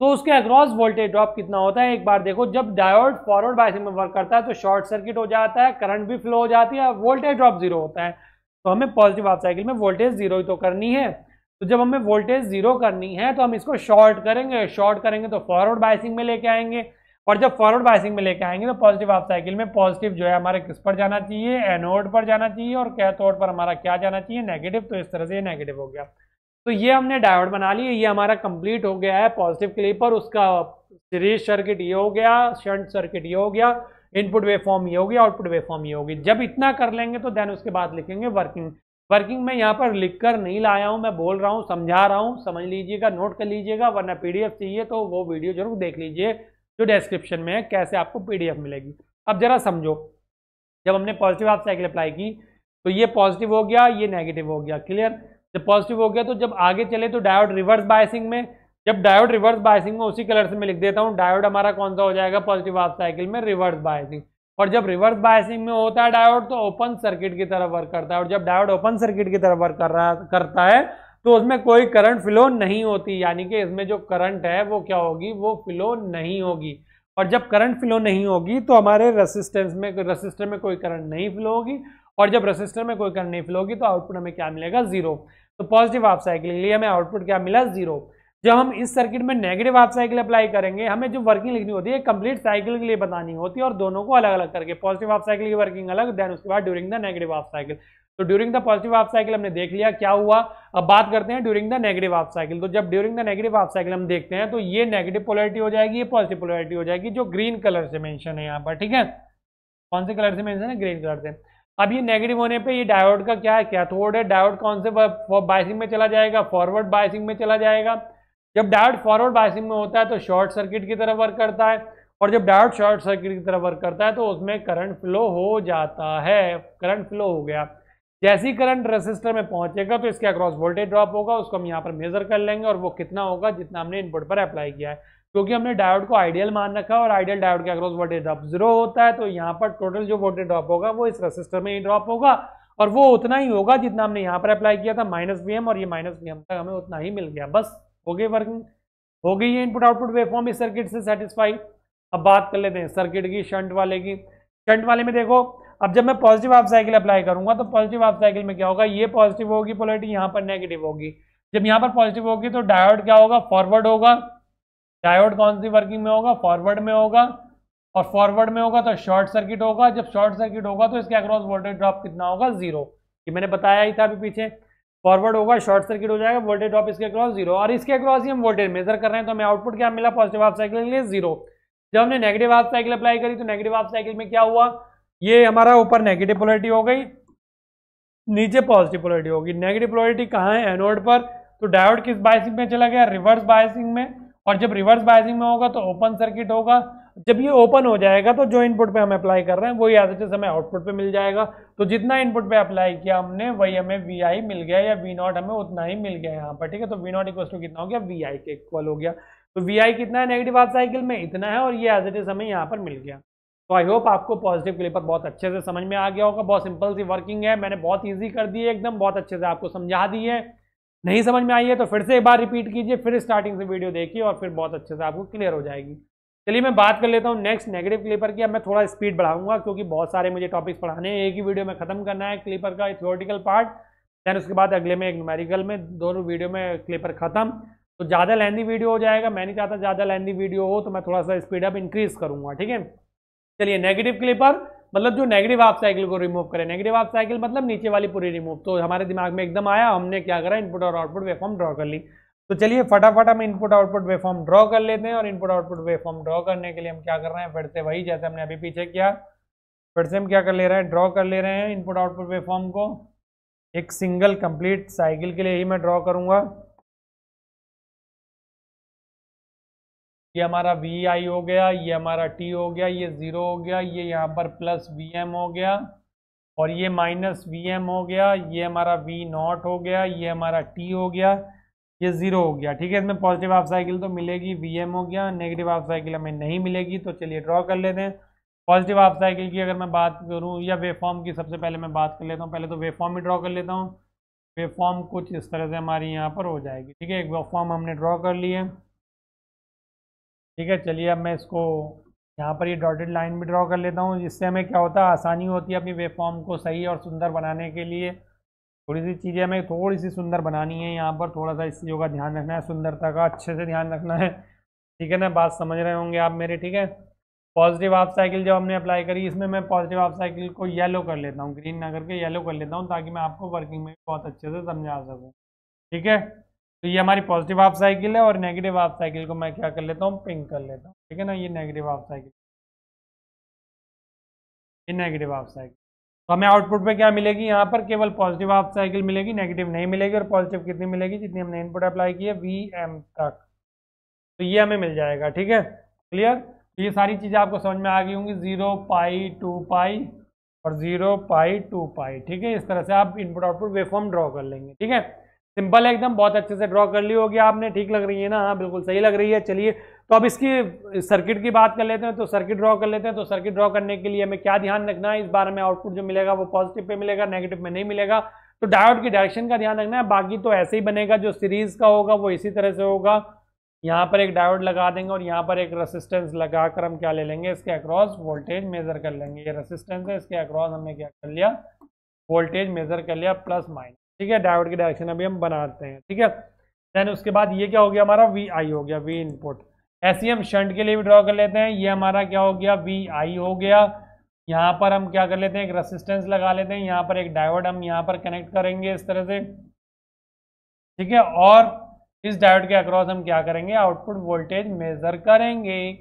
तो उसके अक्रॉस वोल्टेज ड्रॉप कितना होता है। एक बार देखो, जब डायोड फॉरवर्ड बायसिंग में वर्क करता है तो शॉर्ट सर्किट हो जाता है, करंट भी फ्लो हो जाती है, वोल्टेज ड्रॉप 0 होता है। तो हमें पॉजिटिव हाफ साइकिल में वोल्टेज 0 ही तो करनी है। तो जब हमें वोल्टेज 0 करनी है तो हम इसको शॉर्ट करेंगे। शॉर्ट करेंगे तो फॉरवर्ड बायसिंग में लेके आएंगे, और जब फॉरवर्ड बायसिंग में लेके आएंगे तो पॉजिटिव हाफ साइकिल में पॉजिटिव जो है हमारे किस पर जाना चाहिए, एनोड पर जाना चाहिए, और कैथोड पर हमारा क्या जाना चाहिए, नेगेटिव। तो इस तरह से ये नेगेटिव हो गया। तो ये हमने डायोड बना लिया, ये हमारा कंप्लीट हो गया है पॉजिटिव के लिए। पर उसका सीरीज सर्किट ये हो गया, शंट सर्किट ये हो गया, इनपुट वेवफॉर्म ये हो गया, आउटपुट वेवफॉर्म ये होगी। जब इतना कर लेंगे तो देन उसके बाद लिखेंगे वर्किंग। वर्किंग में यहाँ पर लिखकर नहीं लाया हूँ, मैं बोल रहा हूँ, समझा रहा हूँ, समझ लीजिएगा, नोट कर लीजिएगा, वरना PDF चाहिए तो वो वीडियो जरूर देख लीजिए जो डिस्क्रिप्शन में है, कैसे आपको PDF मिलेगी। अब जरा समझो, जब हमने पॉजिटिव हाफ साइकिल अप्लाई की तो ये पॉजिटिव हो गया, ये नेगेटिव हो गया, क्लियर। जब पॉजिटिव हो गया तो जब आगे चले तो डायोड रिवर्स बायसिंग में। जब डायोड रिवर्स बायसिंग में, उसी कलर से मैं लिख देता हूँ, डायोड हमारा कौन सा हो जाएगा पॉजिटिव हाफ साइकिल में, रिवर्स बायसिंग। और जब रिवर्स बायसिंग में होता है डायोड तो ओपन सर्किट की तरफ वर्क करता है, और जब डायोड ओपन सर्किट की तरफ वर्क करता है तो उसमें कोई करंट फ्लो नहीं होती, यानी कि इसमें जो करंट है वो क्या होगी, वो फ्लो नहीं होगी। और जब करंट फ्लो नहीं होगी तो हमारे रसिस्टर में कोई करंट नहीं फ्लो होगी, और जब रसिस्टर में कोई करंट नहीं फ्लो होगी तो आउटपुट हमें क्या मिलेगा, 0। तो पॉजिटिव हाफ साइकिल के लिए हमें आउटपुट क्या मिला, 0। जब हम इस सर्किट में नेगेटिव हाफ साइकिल अप्लाई करेंगे, हमें जो वर्किंग लिखनी होती है कंप्लीट साइकिल के लिए बतानी होती है, और दोनों को अलग अलग करके, पॉजिटिव हाफ साइकिल की वर्किंग अलग, देन उसके बाद during the negative half cycle. तो during the positive half cycle हमने देख लिया क्या हुआ। अब बात करते हैं during the negative half cycle. तो जब during the negative half cycle हम देखते हैं तो ये नेगेटिव पोलैरिटी हो जाएगी, ये पॉजिटिव पोलैरिटी हो जाएगी, जो ग्रीन कलर से मेंशन है यहाँ पर। ठीक है, कौन से कलर से मेंशन है, ग्रीन कलर से। अब ये नेगेटिव होने पे ये डायोड का क्या है, कैथोड है। डायोड कौन से बायसिंग में चला जाएगा, फॉरवर्ड बायसिंग में चला जाएगा। जब डायोड फॉरवर्ड बायसिंग में होता है तो शॉर्ट सर्किट की तरफ वर्क करता है, और जब डायोड शॉर्ट सर्किट की तरफ वर्क करता है तो उसमें करंट फ्लो हो जाता है। करंट फ्लो हो गया, जैसे ही करंट रेसिस्टर में पहुंचेगा तो इसके अक्रॉस वोल्टेज ड्रॉप होगा, उसको हम यहाँ पर मेजर कर लेंगे, और वो कितना होगा, जितना हमने इनपुट पर अप्लाई किया है। क्योंकि हमने डायोड को आइडियल मान रखा है और आइडियल डायोड के अक्रॉस वोल्टेज ड्रॉप 0 होता है, तो यहाँ पर टोटल जो वोल्टेज ड्रॉप होगा वो इस रेसिस्टर में ही ड्रॉप होगा, और वो उतना ही होगा जितना हमने यहाँ पर अप्लाई किया था, -Vm, और ये -Vm तक हमें उतना ही मिल गया। बस हो गई वर्किंग, हो गई ये इनपुट आउटपुट वेवफॉर्म इस सर्किट से सेटिस्फाई। अब बात कर लेते हैं सर्किट की, शंट वाले की। शंट वाले में देखो, अब जब मैं पॉजिटिव हाफ साइकिल अप्लाई करूंगा तो पॉजिटिव हाफ साइकिल में क्या होगा, ये पॉजिटिव होगी पोलैरिटी, यहाँ पर नेगेटिव होगी। जब यहाँ पर पॉजिटिव होगी तो डायोड क्या होगा, फॉरवर्ड होगा। डायोड कौन सी वर्किंग में होगा, फॉरवर्ड में होगा, और फॉरवर्ड में होगा तो शॉर्ट सर्किट होगा। जब शॉर्ट सर्किट होगा तो इसके अक्रॉस वोल्टेज ड्रॉप कितना होगा, 0। ये मैंने बताया ही था अभी पीछे, फॉरवर्ड होगा, शॉर्ट सर्किट हो जाएगा, वोल्टेज ड्रॉप इसके अक्रॉस 0, और इसके अक्रॉस ही हम वोल्टेज मेजर कर रहे हैं तो हमें आउटपुट क्या मिला, पॉजिटिव हाफ साइकिल के लिए 0। जब हमने नेगेटिव हाफ साइकिल अप्लाई करी तो नेगेटिव हाफ साइकिल में क्या हुआ, ये हमारा ऊपर नेगेटिव पोलैरिटी हो गई, नीचे पॉजिटिव पोलैरिटी होगी। नेगेटिव पोलैरिटी कहाँ है, एनोड पर, तो डायोड किस बायसिंग में चला गया, रिवर्स बायसिंग में, और जब रिवर्स बायसिंग में होगा तो ओपन सर्किट होगा। जब ये ओपन हो जाएगा तो जो इनपुट पे हम अप्लाई कर रहे हैं वही एज इट इज हमें आउटपुट पे मिल जाएगा। तो जितना इनपुट पे अप्लाई किया हमने वही हमें वी आई मिल गया, या वी नॉट हमें उतना ही मिल गया यहाँ पर, ठीक है। तो वी नॉट इक्वल टू कितना हो गया, वी आई के इक्वल हो गया। तो वी आई कितना है नेगेटिव हाफ साइकिल में, इतना है, और ये एज इट इज हमें यहाँ पर मिल गया। तो आई होप आपको पॉजिटिव क्लिपर बहुत अच्छे से समझ में आ गया होगा। बहुत सिंपल सी वर्किंग है, मैंने बहुत ईजी कर दी है एकदम, बहुत अच्छे से आपको समझा दी है। नहीं समझ में आई है तो फिर से एक बार रिपीट कीजिए, फिर स्टार्टिंग से वीडियो देखिए और फिर बहुत अच्छे से आपको क्लियर हो जाएगी। चलिए मैं बात कर लेता हूँ नेक्स्ट नेगेटिव क्लिपर की। अब मैं थोड़ा स्पीड बढ़ाऊंगा क्योंकि बहुत सारे मुझे टॉपिक्स पढ़ाने हैं, एक ही वीडियो में खत्म करना है क्लिपर का थ्योरेटिकल पार्ट, देन उसके बाद अगले में एक न्यूमेरिकल में, दोनों वीडियो में क्लिपर खत्म। तो ज़्यादा लेंथी वीडियो हो जाएगा, मैं नहीं चाहता ज़्यादा लेंथी वीडियो हो, तो मैं थोड़ा सा स्पीड अप इंक्रीज करूँगा, ठीक है। चलिए नेगेटिव क्लिपर मतलब जो नेगेटिव हाफ साइकिल को रिमूव करे, नेगेटिव हाफ साइकिल मतलब नीचे वाली पूरी रिमूव। तो हमारे दिमाग में एकदम आया, हमने क्या करा, इनपुट और आउटपुट वेवफॉर्म ड्रॉ कर ली। तो चलिए फटाफट हम इनपुट आउटपुट वेवफॉर्म ड्रॉ कर लेते हैं, और इनपुट आउटपुट वेवफॉर्म ड्रॉ करने के लिए हम क्या कर रहे हैं, फिर से वही जैसे हमने अभी पीछे किया, फिर से हम क्या कर ले रहे हैं, ड्रॉ कर ले रहे हैं इनपुट आउटपुट वेवफॉर्म को। एक सिंगल कंप्लीट साइकिल के लिए ही मैं ड्रॉ करूंगा। ये हमारा वी आई हो गया, ये हमारा टी हो गया, ये 0 हो गया, ये यहाँ पर प्लस वी एम हो गया, और ये माइनस वी एम हो गया, ये हमारा वी नॉट हो गया, ये हमारा टी हो गया, ये 0 हो गया, ठीक है। इसमें पॉजिटिव हाफ साइकिल तो मिलेगी, वी एम हो गया, नेगेटिव हाफ साइकिल हमें नहीं मिलेगी। तो चलिए ड्रॉ कर लेते हैं पॉजिटिव हाफ साइकिल की। अगर मैं बात करूँ या वेवफॉर्म की, सबसे पहले मैं बात कर लेता हूँ, पहले तो वेवफॉर्म ही ड्रॉ कर लेता हूँ। वेवफॉर्म कुछ इस तरह से हमारी यहाँ पर हो जाएगी, ठीक है। एक वेवफॉर्म हमने ड्रॉ कर ली है, ठीक है। चलिए अब मैं इसको यहाँ पर ये डॉटेड लाइन भी ड्रॉ कर लेता हूँ, जिससे हमें क्या होता है, आसानी होती है अपनी वेवफॉर्म को सही और सुंदर बनाने के लिए। थोड़ी सी चीज़ें हमें थोड़ी सी सुंदर बनानी है, यहाँ पर थोड़ा सा इस चीज़ों का ध्यान रखना है, सुंदरता का अच्छे से ध्यान रखना है, ठीक है ना। बात समझ रहे होंगे आप मेरे, ठीक है। पॉजिटिव हाफ साइकिल जब हमने अप्लाई करी, इसमें मैं पॉजिटिव हाफ साइकिल को येलो कर लेता हूँ, ग्रीन ना करके येलो कर लेता हूँ, ताकि मैं आपको वर्किंग में बहुत अच्छे से समझा सकूँ, ठीक है। तो ये हमारी पॉजिटिव हाफ साइकिल है, और नेगेटिव हाफ साइकिल को मैं क्या कर लेता हूँ, पिंक कर लेता हूँ, ठीक है ना। ये नेगेटिव हाफ साइकिल, ये नेगेटिव हाफ साइकिल। तो हमें आउटपुट पे क्या मिलेगी, यहाँ पर केवल पॉजिटिव हाफ साइकिल मिलेगी, नेगेटिव नहीं मिलेगी। और पॉजिटिव कितनी मिलेगी, जितनी हमने इनपुट अप्लाई की है, वी एम तक। तो ये हमें मिल जाएगा, ठीक है, क्लियर। तो ये सारी चीज़ें आपको समझ में आ गई होंगी, 0 पाई 2 पाई और 0 पाई 2 पाई, ठीक है। इस तरह से आप इनपुट आउटपुट वेवफॉर्म ड्रॉ कर लेंगे, ठीक है। सिंपल है एकदम, बहुत अच्छे से ड्रॉ कर ली होगी आपने, ठीक लग रही है ना, हाँ बिल्कुल सही लग रही है। चलिए तो अब इसकी सर्किट की बात कर लेते हैं, तो सर्किट ड्रॉ कर लेते हैं। तो सर्किट ड्रॉ करने के लिए हमें क्या ध्यान रखना है, इस बार में आउटपुट जो मिलेगा वो पॉजिटिव पे मिलेगा, नेगेटिव में नहीं मिलेगा। तो डायोड की डायरेक्शन का ध्यान रखना है, बाकी तो ऐसे ही बनेगा, जो सीरीज का होगा वो इसी तरह से होगा। यहाँ पर एक डायोड लगा देंगे और यहाँ पर एक रेसिस्टेंस लगाकर हम क्या ले लेंगे, इसके अक्रॉस वोल्टेज मेजर कर लेंगे। ये रेसिस्टेंस है, इसके अक्रॉस हमने क्या कर लिया, वोल्टेज मेजर कर लिया, प्लस माइनस, ठीक है। डायोड की डायरेक्शन अभी हम बनाते हैं, ठीक है। देन उसके बाद ये क्या हो गया, हमारा वी आई हो गया, वी इनपुट। ऐसे ही हम शंट के लिए भी ड्रॉ कर लेते हैं, ये हमारा क्या हो गया, वी आई हो गया। यहाँ पर हम क्या कर लेते हैं, एक रेसिस्टेंस लगा लेते हैं, यहाँ पर एक डायोड हम यहाँ पर कनेक्ट करेंगे इस तरह से, ठीक है। और इस डायोड के अक्रॉस हम क्या करेंगे, आउटपुट वोल्टेज मेजर करेंगे,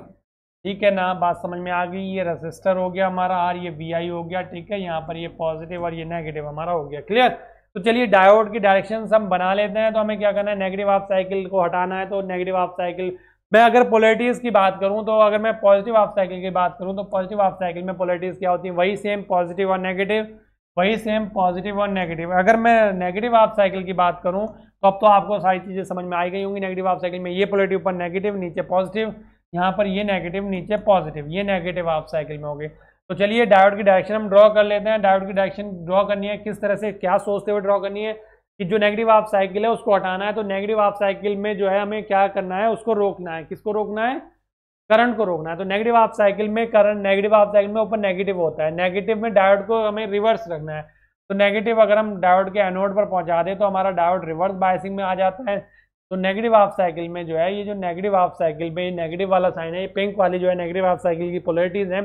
ठीक है ना। बात समझ में आ गई। ये रेसिस्टर हो गया हमारा आर, ये वी आई हो गया, ठीक है। यहाँ पर ये पॉजिटिव और ये नेगेटिव हमारा हो गया, क्लियर। तो चलिए डायोड की डायरेक्शन हम बना लेते हैं। तो हमें क्या करना है, नेगेटिव हाफ साइकिल को हटाना है। तो नेगेटिव हाफ साइकिल, मैं अगर पोलैरिटीज की बात करूं, तो अगर मैं पॉजिटिव हाफ साइकिल की बात करूं, तो पॉजिटिव हाफ साइकिल में पोलैरिटीज क्या होती है, वही सेम पॉजिटिव और नेगेटिव, वही सेम पॉजिटिव और नेगेटिव। अगर मैं नेगेटिव हाफ साइकिल की बात करूं, तो अब तो आपको सारी चीजें समझ में आई गई होंगी। नेगेटिव हाफ साइकिल में ये पोलैरिटी ऊपर नेगेटिव नीचे पॉजिटिव, यहाँ पर ये नेगेटिव नीचे पॉजिटिव, ये नेगेटिव हाफ साइकिल में हो गए। तो चलिए डायोड की डायरेक्शन हम ड्रॉ कर लेते हैं। डायोड की डायरेक्शन ड्रॉ करनी है, किस तरह से, क्या सोचते हुए ड्रॉ करनी है कि जो नेगेटिव हाफ साइकिल है उसको हटाना है। तो नेगेटिव हाफ साइकिल में जो है हमें क्या करना है, उसको रोकना है। किसको रोकना है, करंट को रोकना है। तो नेगेटिव हाफ साइकिल में करंट, नेगेटिव हाफ साइकिल में ऊपर नेगेटिव होता है, नेगेटिव में डायोड को हमें रिवर्स रखना है। तो नेगेटिव अगर हम डायोड के एनोड पर पहुंचा दें तो हमारा डायोड रिवर्स बायसिंग में आ जाता है। तो नेगेटिव हाफ साइकिल में जो है, ये जो नेगेटिव हाफ साइकिल में नेगेटिव वाला साइन है, ये पिंक वाली जो है नेगेटिव हाफ साइकिल की पोलरिटीज है।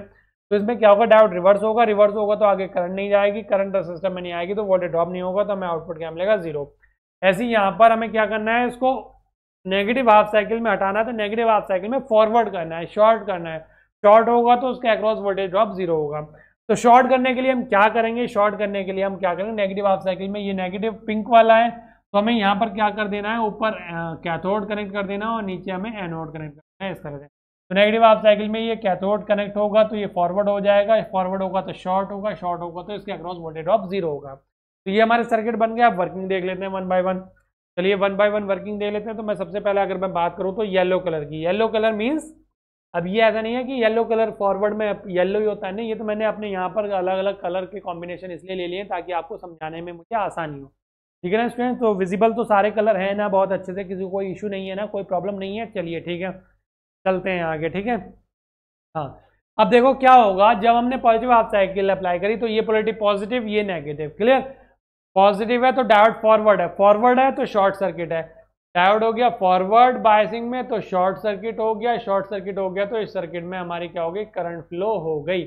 तो इसमें क्या होगा, डायोड रिवर्स होगा, रिवर्स होगा तो आगे करंट नहीं जाएगी, करंट सिस्टम में नहीं आएगी तो वोल्टेज ड्रॉप नहीं होगा, तो हमें आउटपुट क्या मिलेगा, 0। ऐसे ही यहाँ पर हमें क्या करना है, इसको नेगेटिव हाफ साइकिल में हटाना है। तो नेगेटिव हाफ साइकिल में फॉरवर्ड करना है, शॉर्ट करना है। शॉर्ट होगा तो उसके अक्रॉस वोल्टेज ड्रॉप 0 होगा। तो शॉर्ट करने के लिए हम क्या करेंगे, शॉर्ट करने के लिए हम क्या करेंगे, नेगेटिव हाफ साइकिल में ये नेगेटिव पिंक वाला है तो हमें यहाँ पर क्या कर देना है, ऊपर कैथोड कनेक्ट कर देना और नीचे हमें एनोड कनेक्ट करना है, इस तरह से। तो नेगेटिव हाफ साइकिल में ये कैथोड कनेक्ट होगा तो ये फॉरवर्ड हो जाएगा, फॉरवर्ड होगा तो शॉर्ट होगा, शॉर्ट होगा तो इसके अक्रॉस वोल्टेज ड्रॉप 0 होगा। तो ये हमारे सर्किट बन गया। अब वर्किंग देख लेते हैं 1 बाय 1। चलिए 1 बाय 1 वर्किंग देख लेते हैं। तो मैं सबसे पहले अगर मैं बात करूँ तो येलो कलर की, येलो कलर मीन्स, अब ये ऐसा नहीं है कि येलो कलर फॉरवर्ड में येलो ही होता है, नहीं, ये तो मैंने अपने यहाँ पर अलग अलग कलर के कॉम्बिनेशन इसलिए ले लिए ताकि आपको समझाने में मुझे आसानी हो, ठीक है ना स्टूडेंट। तो विजिबल तो सारे कलर हैं ना बहुत अच्छे से, किसी को कोई इशू नहीं है ना, कोई प्रॉब्लम नहीं है। चलिए ठीक है, चलते हैं आगे, ठीक है। हाँ, अब देखो क्या होगा, जब हमने पॉजिटिव हाफ साइकिल अप्लाई करी तो ये पोलरिटी पॉजिटिव, ये नेगेटिव, क्लियर। पॉजिटिव है तो डायोड फॉरवर्ड है, फॉरवर्ड है तो शॉर्ट सर्किट है, डायोड हो गया फॉरवर्ड बायसिंग में तो शॉर्ट सर्किट हो गया, शॉर्ट सर्किट हो गया तो इस सर्किट में हमारी क्या होगी, करंट फ्लो हो गई।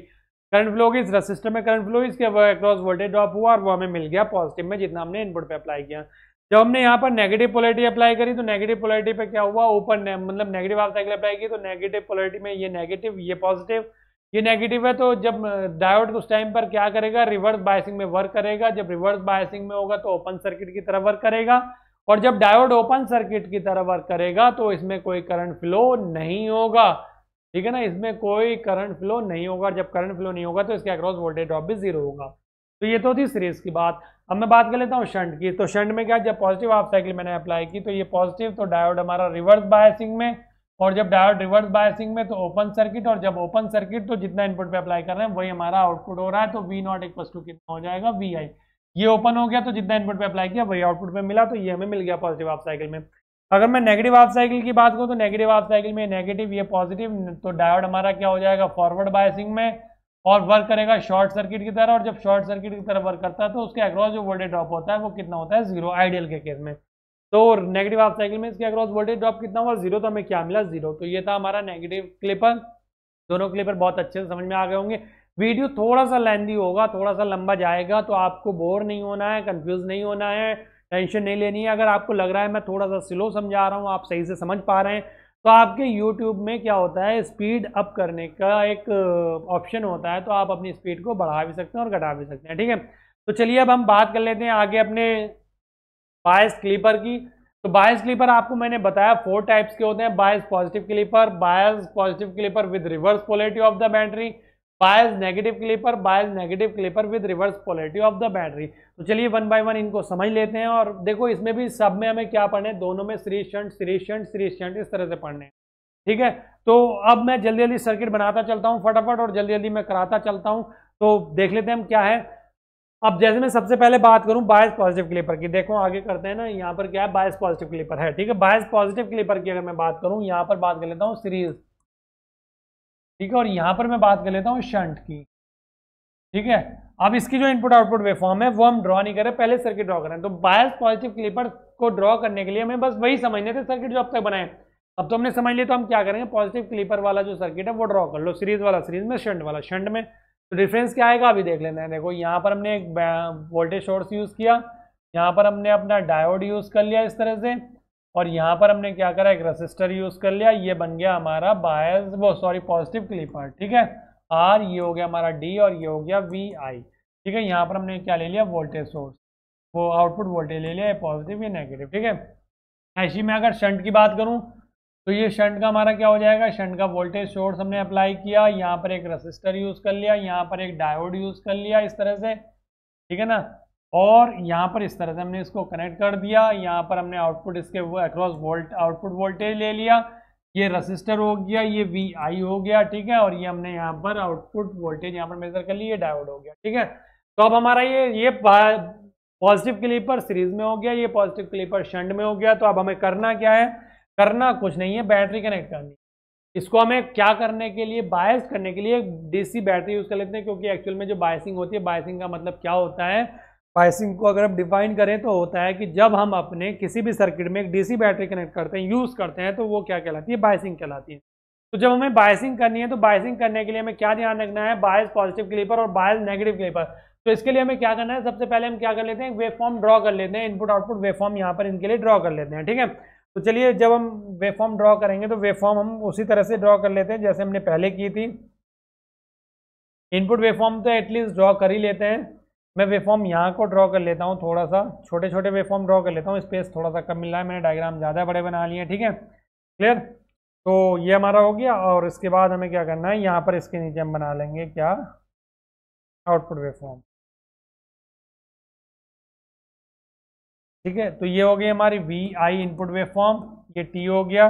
करंट फ्लो होगी, इस रजिस्टर में करंट फ्लो, इसके अक्रॉस वोल्टेज ड्रॉप हुआ और वो हमें मिल गया पॉजिटिव में जितना हमने इनपुट पे अप्लाई किया। जब हमने यहाँ पर नेगेटिव पोलरिटी अप्लाई करी तो नेगेटिव पोलरिटी पे क्या हुआ, ऊपर मतलब नेगेटिव हाफ साइकिल अप्लाई की तो नेगेटिव पोलरिटी में ये नेगेटिव, ये पॉजिटिव, ये नेगेटिव है। तो जब डायोड उस टाइम पर क्या करेगा, रिवर्स बायसिंग में वर्क करेगा। जब रिवर्स बायसिंग में होगा तो ओपन सर्किट की तरह वर्क करेगा, और जब डायोड ओपन सर्किट की तरह वर्क करेगा तो इसमें कोई करंट फ्लो नहीं होगा, ठीक है ना, इसमें कोई करंट फ्लो नहीं होगा। जब करंट फ्लो नहीं होगा तो इसके अक्रॉस वोल्टेज ड्रॉप भी 0 होगा। तो ये तो थी सीरीज की बात। अब मैं बात कर लेता हूँ शंट की। तो शंट में क्या, जब पॉजिटिव हाफ साइकिल मैंने अप्लाई की तो ये पॉजिटिव, तो डायोड हमारा रिवर्स बायसिंग में, और जब डायोड रिवर्स बायसिंग में तो ओपन सर्किट, और जब ओपन सर्किट तो जितना इनपुट पे अप्लाई कर रहे हैं वही हमारा आउटपुट हो रहा है। तो वी नॉट इक्वल टू कितना हो जाएगा, वी आई। ये ओपन हो गया तो जितना इनपुट पे अप्लाई किया वही आउटपुट पे मिला, तो ये हमें मिल गया पॉजिटिव हाफ साइकिल में। अगर मैं नेगेटिव हाफ साइकिल की बात करूँ तो नेगेटिव हाफ साइकिल में नेगेटिव, ये पॉजिटिव, तो डायोड हमारा क्या हो जाएगा, फॉरवर्ड बायसिंग में और वर्क करेगा शॉर्ट सर्किट की तरह, और जब शॉर्ट सर्किट की तरह वर्क करता है तो उसके अक्रॉस जो वोल्टेज ड्रॉप होता है वो कितना होता है, 0, आइडियल के केस में। तो नेगेटिव हाफ साइकिल में इसके अक्रॉस वोल्टेज ड्रॉप कितना हुआ, 0, तो हमें क्या मिला, 0। तो ये था हमारा नेगेटिव क्लिपर। दोनों क्लिपर बहुत अच्छे से समझ में आ गए होंगे। वीडियो थोड़ा सा लेंदी होगा, थोड़ा सा लंबा जाएगा, तो आपको बोर नहीं होना है, कंफ्यूज नहीं होना है, टेंशन नहीं लेनी है। अगर आपको लग रहा है मैं थोड़ा सा स्लो समझा रहा हूँ, आप सही से समझ पा रहे हैं, तो आपके YouTube में क्या होता है, स्पीड अप करने का एक ऑप्शन होता है, तो आप अपनी स्पीड को बढ़ा भी सकते हैं और घटा भी सकते हैं, ठीक है। तो चलिए अब हम बात कर लेते हैं आगे अपने बायस क्लिपर की। तो बायस क्लिपर आपको मैंने बताया 4 टाइप्स के होते हैं, bias positive clipper, bias positive clipper with reverse polarity of the battery, bias negative clipper, bias negative clipper with reverse polarity of the battery. तो चलिए 1 बाय 1 इनको समझ लेते हैं। और देखो इसमें भी सब में हमें क्या पढ़ना है, दोनों में series shunt, series shunt, series shunt, इस तरह से पढ़ने हैं, ठीक है। तो अब मैं जल्दी जल्दी सर्किट बनाता चलता हूँ फटाफट, और जल्दी जल्दी मैं कराता चलता हूँ। तो देख लेते हैं हम क्या है। अब जैसे मैं सबसे पहले बात करूं बायस पॉजिटिव क्लिपर की, देखो आगे करते हैं ना, यहाँ पर क्या है, बायस पॉजिटिव क्लिपर है, ठीक है। बायस पॉजिटिव क्लिपर की अगर मैं बात करूं, यहाँ पर बात कर लेता हूँ सीरीज, ठीक है, और यहाँ पर मैं बात कर लेता हूँ शंट की, ठीक है। अब इसकी जो इनपुट आउटपुट वेवफॉर्म है वो हम ड्रॉ नहीं करें, पहले सर्किट ड्रॉ करें। तो बायस पॉजिटिव क्लिपर को ड्रॉ करने के लिए हमें बस वही समझने थे सर्किट जो अब तक बनाए। अब तो हमने समझ लिया, तो हम क्या करेंगे, पॉजिटिव क्लिपर वाला जो सर्किट है वो ड्रॉ कर लो, सीरीज वाला सीरीज में, शंट वाला शंट में। तो डिफरेंस क्या आएगा अभी देख लेते हैं। देखो यहाँ पर हमने एक वोल्टेज सोर्स यूज़ किया, यहाँ पर हमने अपना डायोड यूज़ कर लिया इस तरह से, और यहाँ पर हमने क्या करा, एक रेसिस्टर यूज़ कर लिया। ये बन गया हमारा बायस, वो सॉरी पॉजिटिव क्लिपर, ठीक है। आर, ये हो गया हमारा डी, और ये हो गया वी आई, ठीक है। यहाँ पर हमने क्या ले लिया, वोल्टेज सोर्स, वो आउटपुट वोल्टेज ले लिया, पॉजिटिव या नेगेटिव, ठीक है। ऐसी में अगर शंट की बात करूँ तो ये शंट का हमारा क्या हो जाएगा, शंट का वोल्टेज सोर्स हमने अप्लाई किया, यहाँ पर एक रेसिस्टर यूज़ कर लिया, यहाँ पर एक डायोड यूज़ कर लिया इस तरह से, ठीक है ना। और यहाँ पर इस तरह से हमने इसको कनेक्ट कर दिया, यहाँ पर हमने आउटपुट इसके अक्रॉस आउटपुट वोल्टेज ले लिया, ये रेसिस्टर हो गया, ये वी आई हो गया, ठीक है। और ये हमने यहाँ पर आउटपुट वोल्टेज यहाँ पर मेजर कर लिया, ये डायोड हो गया, ठीक है। तो अब हमारा ये पॉजिटिव क्लिपर सीरीज में हो गया, ये पॉजिटिव क्लिपर शंट में हो गया। तो अब हमें करना क्या है, करना कुछ नहीं है, बैटरी कनेक्ट करनी। इसको हमें क्या करने के लिए, बायस करने के लिए डीसी बैटरी यूज कर लेते हैं, क्योंकि एक्चुअल में जो बायसिंग होती है, बायसिंग का मतलब क्या होता है, बायसिंग को अगर हम डिफाइन करें तो होता है कि जब हम अपने किसी भी सर्किट में एक डीसी बैटरी कनेक्ट करते हैं, यूज करते हैं, तो वो क्या कहलाती है, बायसिंग कहलाती है। तो जब हमें बायसिंग करनी है तो बायसिंग करने के लिए हमें क्या ध्यान रखना है, बायस पॉजिटिव क्लिपर और बायस नेगेटिव क्लिपर। तो इसके लिए हमें क्या करना है, सबसे पहले हम क्या कर लेते हैं, वेव फॉर्म ड्रॉ कर लेते हैं, इनपुट आउटपुट वेव फॉर्म यहाँ पर इनके लिए ड्रॉ कर लेते हैं, ठीक है। तो चलिए जब हम वेव फॉर्म ड्रॉ करेंगे तो वेव फॉर्म हम उसी तरह से ड्रॉ कर लेते हैं जैसे हमने पहले की थी। इनपुट वेव फॉर्म तो एटलीस्ट ड्रॉ कर ही लेते हैं। मैं वेव फॉर्म यहाँ को ड्रॉ कर लेता हूँ, थोड़ा सा छोटे छोटे वेव फॉर्म ड्रॉ कर लेता हूँ, स्पेस थोड़ा सा कम मिल रहा है, मैंने डायग्राम ज़्यादा बड़े बना लिए हैं, ठीक है, क्लियर। तो ये हमारा हो गया, और इसके बाद हमें क्या करना है, यहाँ पर इसके नीचे हम बना लेंगे क्या, आउटपुट वेव फॉर्म, ठीक है। तो ये हो गई हमारी V I input wave form, ये टी हो गया,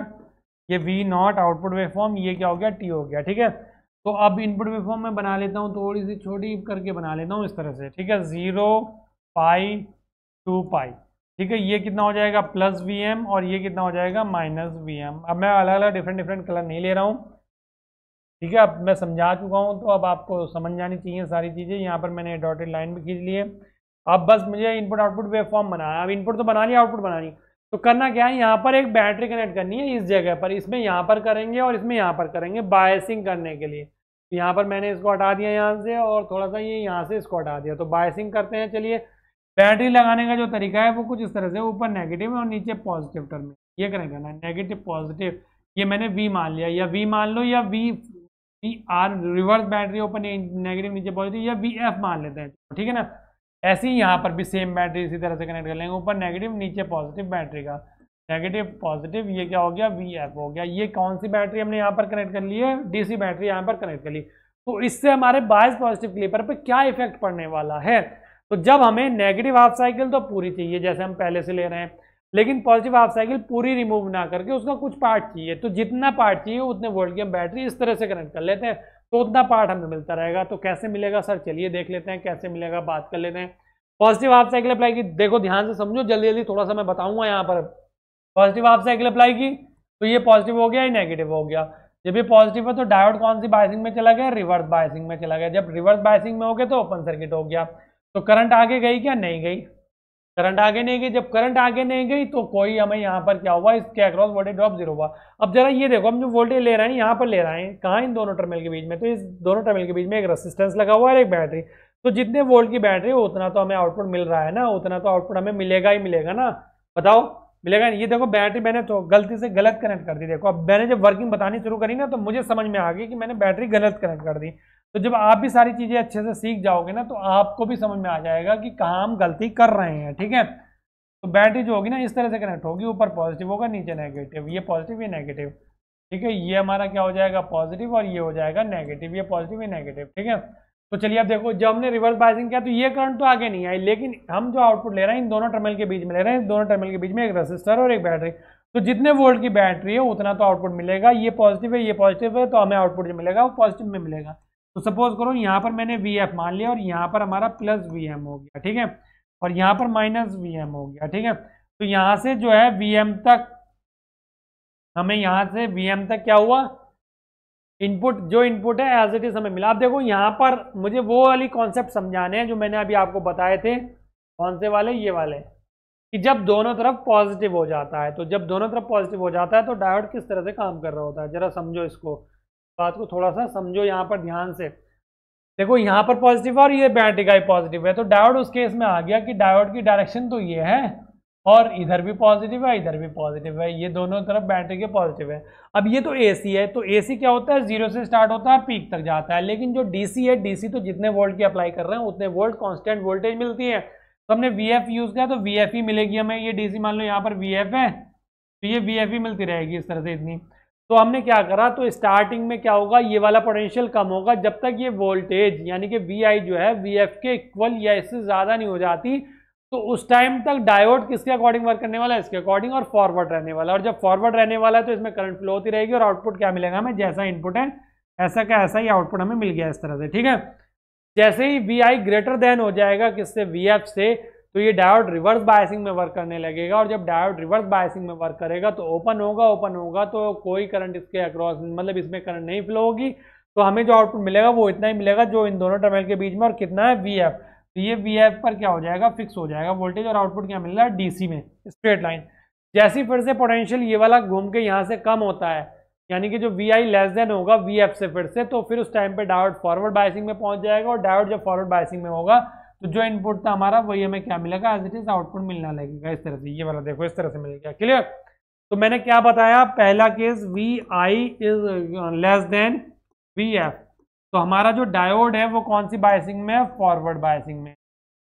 ये V not output wave form, ये क्या हो गया, टी हो गया, ठीक है। तो अब इनपुट वेव फॉर्म मैं बना लेता हूँ, थोड़ी सी छोटी करके बना लेता हूँ इस तरह से, ठीक है, 0 पाई 2 पाई, ठीक है। ये कितना हो जाएगा प्लस वी एम, और ये कितना हो जाएगा माइनस वी एम। अब मैं अलग अलग डिफरेंट कलर नहीं ले रहा हूँ, ठीक है। अब मैं समझा चुका हूँ, तो अब आपको समझ जानी चाहिए सारी चीज़ें। यहाँ पर मैंने डॉटेड लाइन भी खींच ली है। अब बस मुझे इनपुट आउटपुट वेव फॉर्म बनाया, अब इनपुट तो बना लिया, आउटपुट बनानी, तो करना क्या है, यहाँ पर एक बैटरी कनेक्ट करनी है इस जगह पर, इसमें यहाँ पर करेंगे और इसमें यहाँ पर करेंगे बायसिंग करने के लिए। तो यहाँ पर मैंने इसको हटा दिया यहाँ से, और थोड़ा सा ये यहाँ से इसको हटा दिया, तो बायसिंग करते हैं। चलिए बैटरी लगाने का जो तरीका है वो कुछ इस तरह से, ऊपर नेगेटिव और नीचे पॉजिटिव टर्म में ये कनेक्ट करना है, नेगेटिव पॉजिटिव, ये मैंने वी मान लिया, या वी मान लो, या वी आर रिवर्स बैटरी, ऊपर नेगेटिव नीचे पॉजिटिव, या वी एफ मान लेते हैं, ठीक है ना। ऐसे ही यहाँ पर भी सेम बैटरी इसी तरह से कनेक्ट कर लेंगे, ऊपर नेगेटिव नीचे पॉजिटिव बैटरी का, नेगेटिव पॉजिटिव, ये क्या हो गया, वी एफ हो गया। ये कौन सी बैटरी हमने यहाँ पर कनेक्ट कर ली है, डीसी बैटरी यहाँ पर कनेक्ट कर ली। तो इससे हमारे बायस पॉजिटिव क्लिपर पे क्या इफेक्ट पड़ने वाला है, तो जब हमें नेगेटिव हाफ साइकिल तो पूरी चाहिए जैसे हम पहले से ले रहे हैं, लेकिन पॉजिटिव हाफ साइकिल पूरी रिमूव ना करके उसका कुछ पार्ट चाहिए, तो जितना पार्ट चाहिए उतने वोल्ट की हम बैटरी इस तरह से कनेक्ट कर लेते हैं, तो उतना पार्ट हमें मिलता रहेगा। तो कैसे मिलेगा सर, चलिए देख लेते हैं कैसे मिलेगा, बात कर लेते हैं। पॉजिटिव हाफ साइकिल अप्लाई की, देखो ध्यान से समझो, जल्दी जल्दी थोड़ा सा मैं बताऊंगा। यहाँ पर पॉजिटिव हाफ साइकिल अप्लाई की तो ये पॉजिटिव हो गया, ये नेगेटिव हो गया। जब ये पॉजिटिव है तो डायोड कौन सी बायसिंग में चला गया, रिवर्स बायसिंग में चला गया। जब रिवर्स बायसिंग में हो गया तो ओपन सर्किट हो गया। तो करंट आगे गई क्या, नहीं गई, करंट आगे नहीं गई। जब करंट आगे नहीं गई तो कोई हमें यहाँ पर क्या हुआ, इसके अक्रॉस वोल्टेज ड्रॉप 0 हुआ। अब जरा ये देखो, हम जो वोल्टेज ले रहे हैं यहाँ पर ले रहे हैं कहाँ, इन दोनों टर्मिनल के बीच में, तो इस दोनों टर्मिनल के बीच में एक रेजिस्टेंस लगा हुआ है, एक बैटरी। तो जितने वोल्ट की बैटरी हो उतना तो हमें आउटपुट मिल रहा है ना, उतना तो आउटपुट हमें मिलेगा ही मिलेगा ना, बताओ मिलेगा। ये देखो बैटरी मैंने तो गलती से गलत कनेक्ट कर दी, देखो अब मैंने जब वर्किंग बतानी शुरू करी ना तो मुझे समझ में आ गई कि मैंने बैटरी गलत कनेक्ट कर दी। तो जब आप भी सारी चीजें अच्छे से सीख जाओगे ना तो आपको भी समझ में आ जाएगा कि कहाँ हम गलती कर रहे हैं, ठीक है। तो बैटरी जो होगी ना इस तरह से कनेक्ट होगी, ऊपर पॉजिटिव होगा नीचे नेगेटिव, ये पॉजिटिव ये नेगेटिव, ठीक है। ये हमारा क्या हो जाएगा पॉजिटिव, और ये हो जाएगा नेगेटिव, ये पॉजिटिव ये नेगेटिव, ठीक है। तो चलिए अब देखो, जब हमने रिवर्स बायसिंग किया तो ये करंट तो आगे नहीं आई, लेकिन हम जो आउटपुट ले रहे हैं इन दोनों टर्मिनल के बीच में ले रहे हैं, इन दोनों टर्मिनल के बीच में एक रेसिस्टर और एक बैटरी। तो जितने वोल्ट की बैटरी है उतना तो आउटपुट मिलेगा। ये पॉजिटिव है ये पॉजिटिव है, तो हमें आउटपुट जो मिलेगा वो पॉजिटिव में मिलेगा। तो सपोज करो यहाँ पर मैंने वी एफ मान लिया और यहाँ पर हमारा प्लस वी एम हो गया, ठीक है, और यहाँ पर माइनस वी एम हो गया, ठीक है। तो यहाँ से जो है वी एम तक, हमें यहाँ से वी एम तक क्या हुआ, इनपुट जो इनपुट है एज इट इज हमें मिला। आप देखो यहाँ पर मुझे वो वाली कॉन्सेप्ट समझाने हैं जो मैंने अभी आपको बताए थे, कौन से वाले, ये वाले, कि जब दोनों तरफ पॉजिटिव हो जाता है, तो जब दोनों तरफ पॉजिटिव हो जाता है तो डायोड किस तरह से काम कर रहा होता है, जरा समझो इसको, बात को थोड़ा सा समझो यहाँ पर ध्यान से। देखो यहाँ पर पॉजिटिव और ये बैटरी का ही पॉजिटिव है, तो डायोड उस केस में आ गया कि डायोड की डायरेक्शन तो ये है और इधर भी पॉजिटिव है इधर भी पॉजिटिव है, ये दोनों तरफ बैटरी के पॉजिटिव है। अब ये तो एसी है, तो एसी क्या होता है, 0 से स्टार्ट होता है पीक तक जाता है, लेकिन जो डीसी है, डीसी तो जितने वोल्ट की अप्लाई कर रहे हैं उतने वोल्ट कांस्टेंट वोल्टेज मिलती है। तो हमने वीएफ यूज किया तो वीएफ ही मिलेगी हमें, ये डीसी मान लो यहाँ पर वीएफ है तो ये वीएफ ही मिलती रहेगी इस तरह से इतनी। तो हमने क्या करा, तो स्टार्टिंग में क्या होगा, ये वाला पोटेंशियल कम होगा जब तक ये वोल्टेज यानी कि वी जो है वीएफ के इक्वल या इससे ज्यादा नहीं हो जाती, तो उस टाइम तक डायोड किसके अकॉर्डिंग वर्क करने वाला है, इसके अकॉर्डिंग, और फॉरवर्ड रहने वाला है। और जब फॉरवर्ड रहने वाला है तो इसमें करंट फ्लो होती रहेगी और आउटपुट क्या मिलेगा हमें, जैसा इनपुट है ऐसा का ऐसा ही आउटपुट हमें मिल गया इस तरह से, ठीक है। जैसे ही वी आई ग्रेटर देन हो जाएगा किससे, वी एफ से, तो ये डायोड रिवर्स बायसिंग में वर्क करने लगेगा, और जब डायोड रिवर्स बायसिंग में वर्क करेगा तो ओपन होगा तो कोई करंट इसके अक्रॉस, मतलब इसमें करंट नहीं फ्लो होगी, तो हमें जो आउटपुट मिलेगा वो इतना ही मिलेगा जो इन दोनों टर्मिनल के बीच में, और कितना है VF। तो ये VF पर क्या हो जाएगा, फिक्स हो जाएगा वोल्टेज, और आउटपुट क्या मिल रहा है DC में स्ट्रेट लाइन। जैसे ही फिर से पोटेंशियल ये वाला घूम के यहाँ से कम होता है, यानी कि जो VI लेस देन होगा VF से फिर से, तो फिर उस टाइम पे डायोड फॉरवर्ड बायसिंग में पहुंच जाएगा, और डायोड जब फॉरवर्ड बायसिंग में होगा तो जो इनपुट था हमारा वही हमें क्या मिलेगा, एज इट इज आउटपुट मिलना लगेगा इस तरह से। ये वाला देखो इस तरह से मिल गया, क्लियर। तो मैंने क्या बताया, पहला case VI is less than VF, तो हमारा जो डायोड है वो कौन सी बायसिंग में है, फॉरवर्ड बायसिंग में।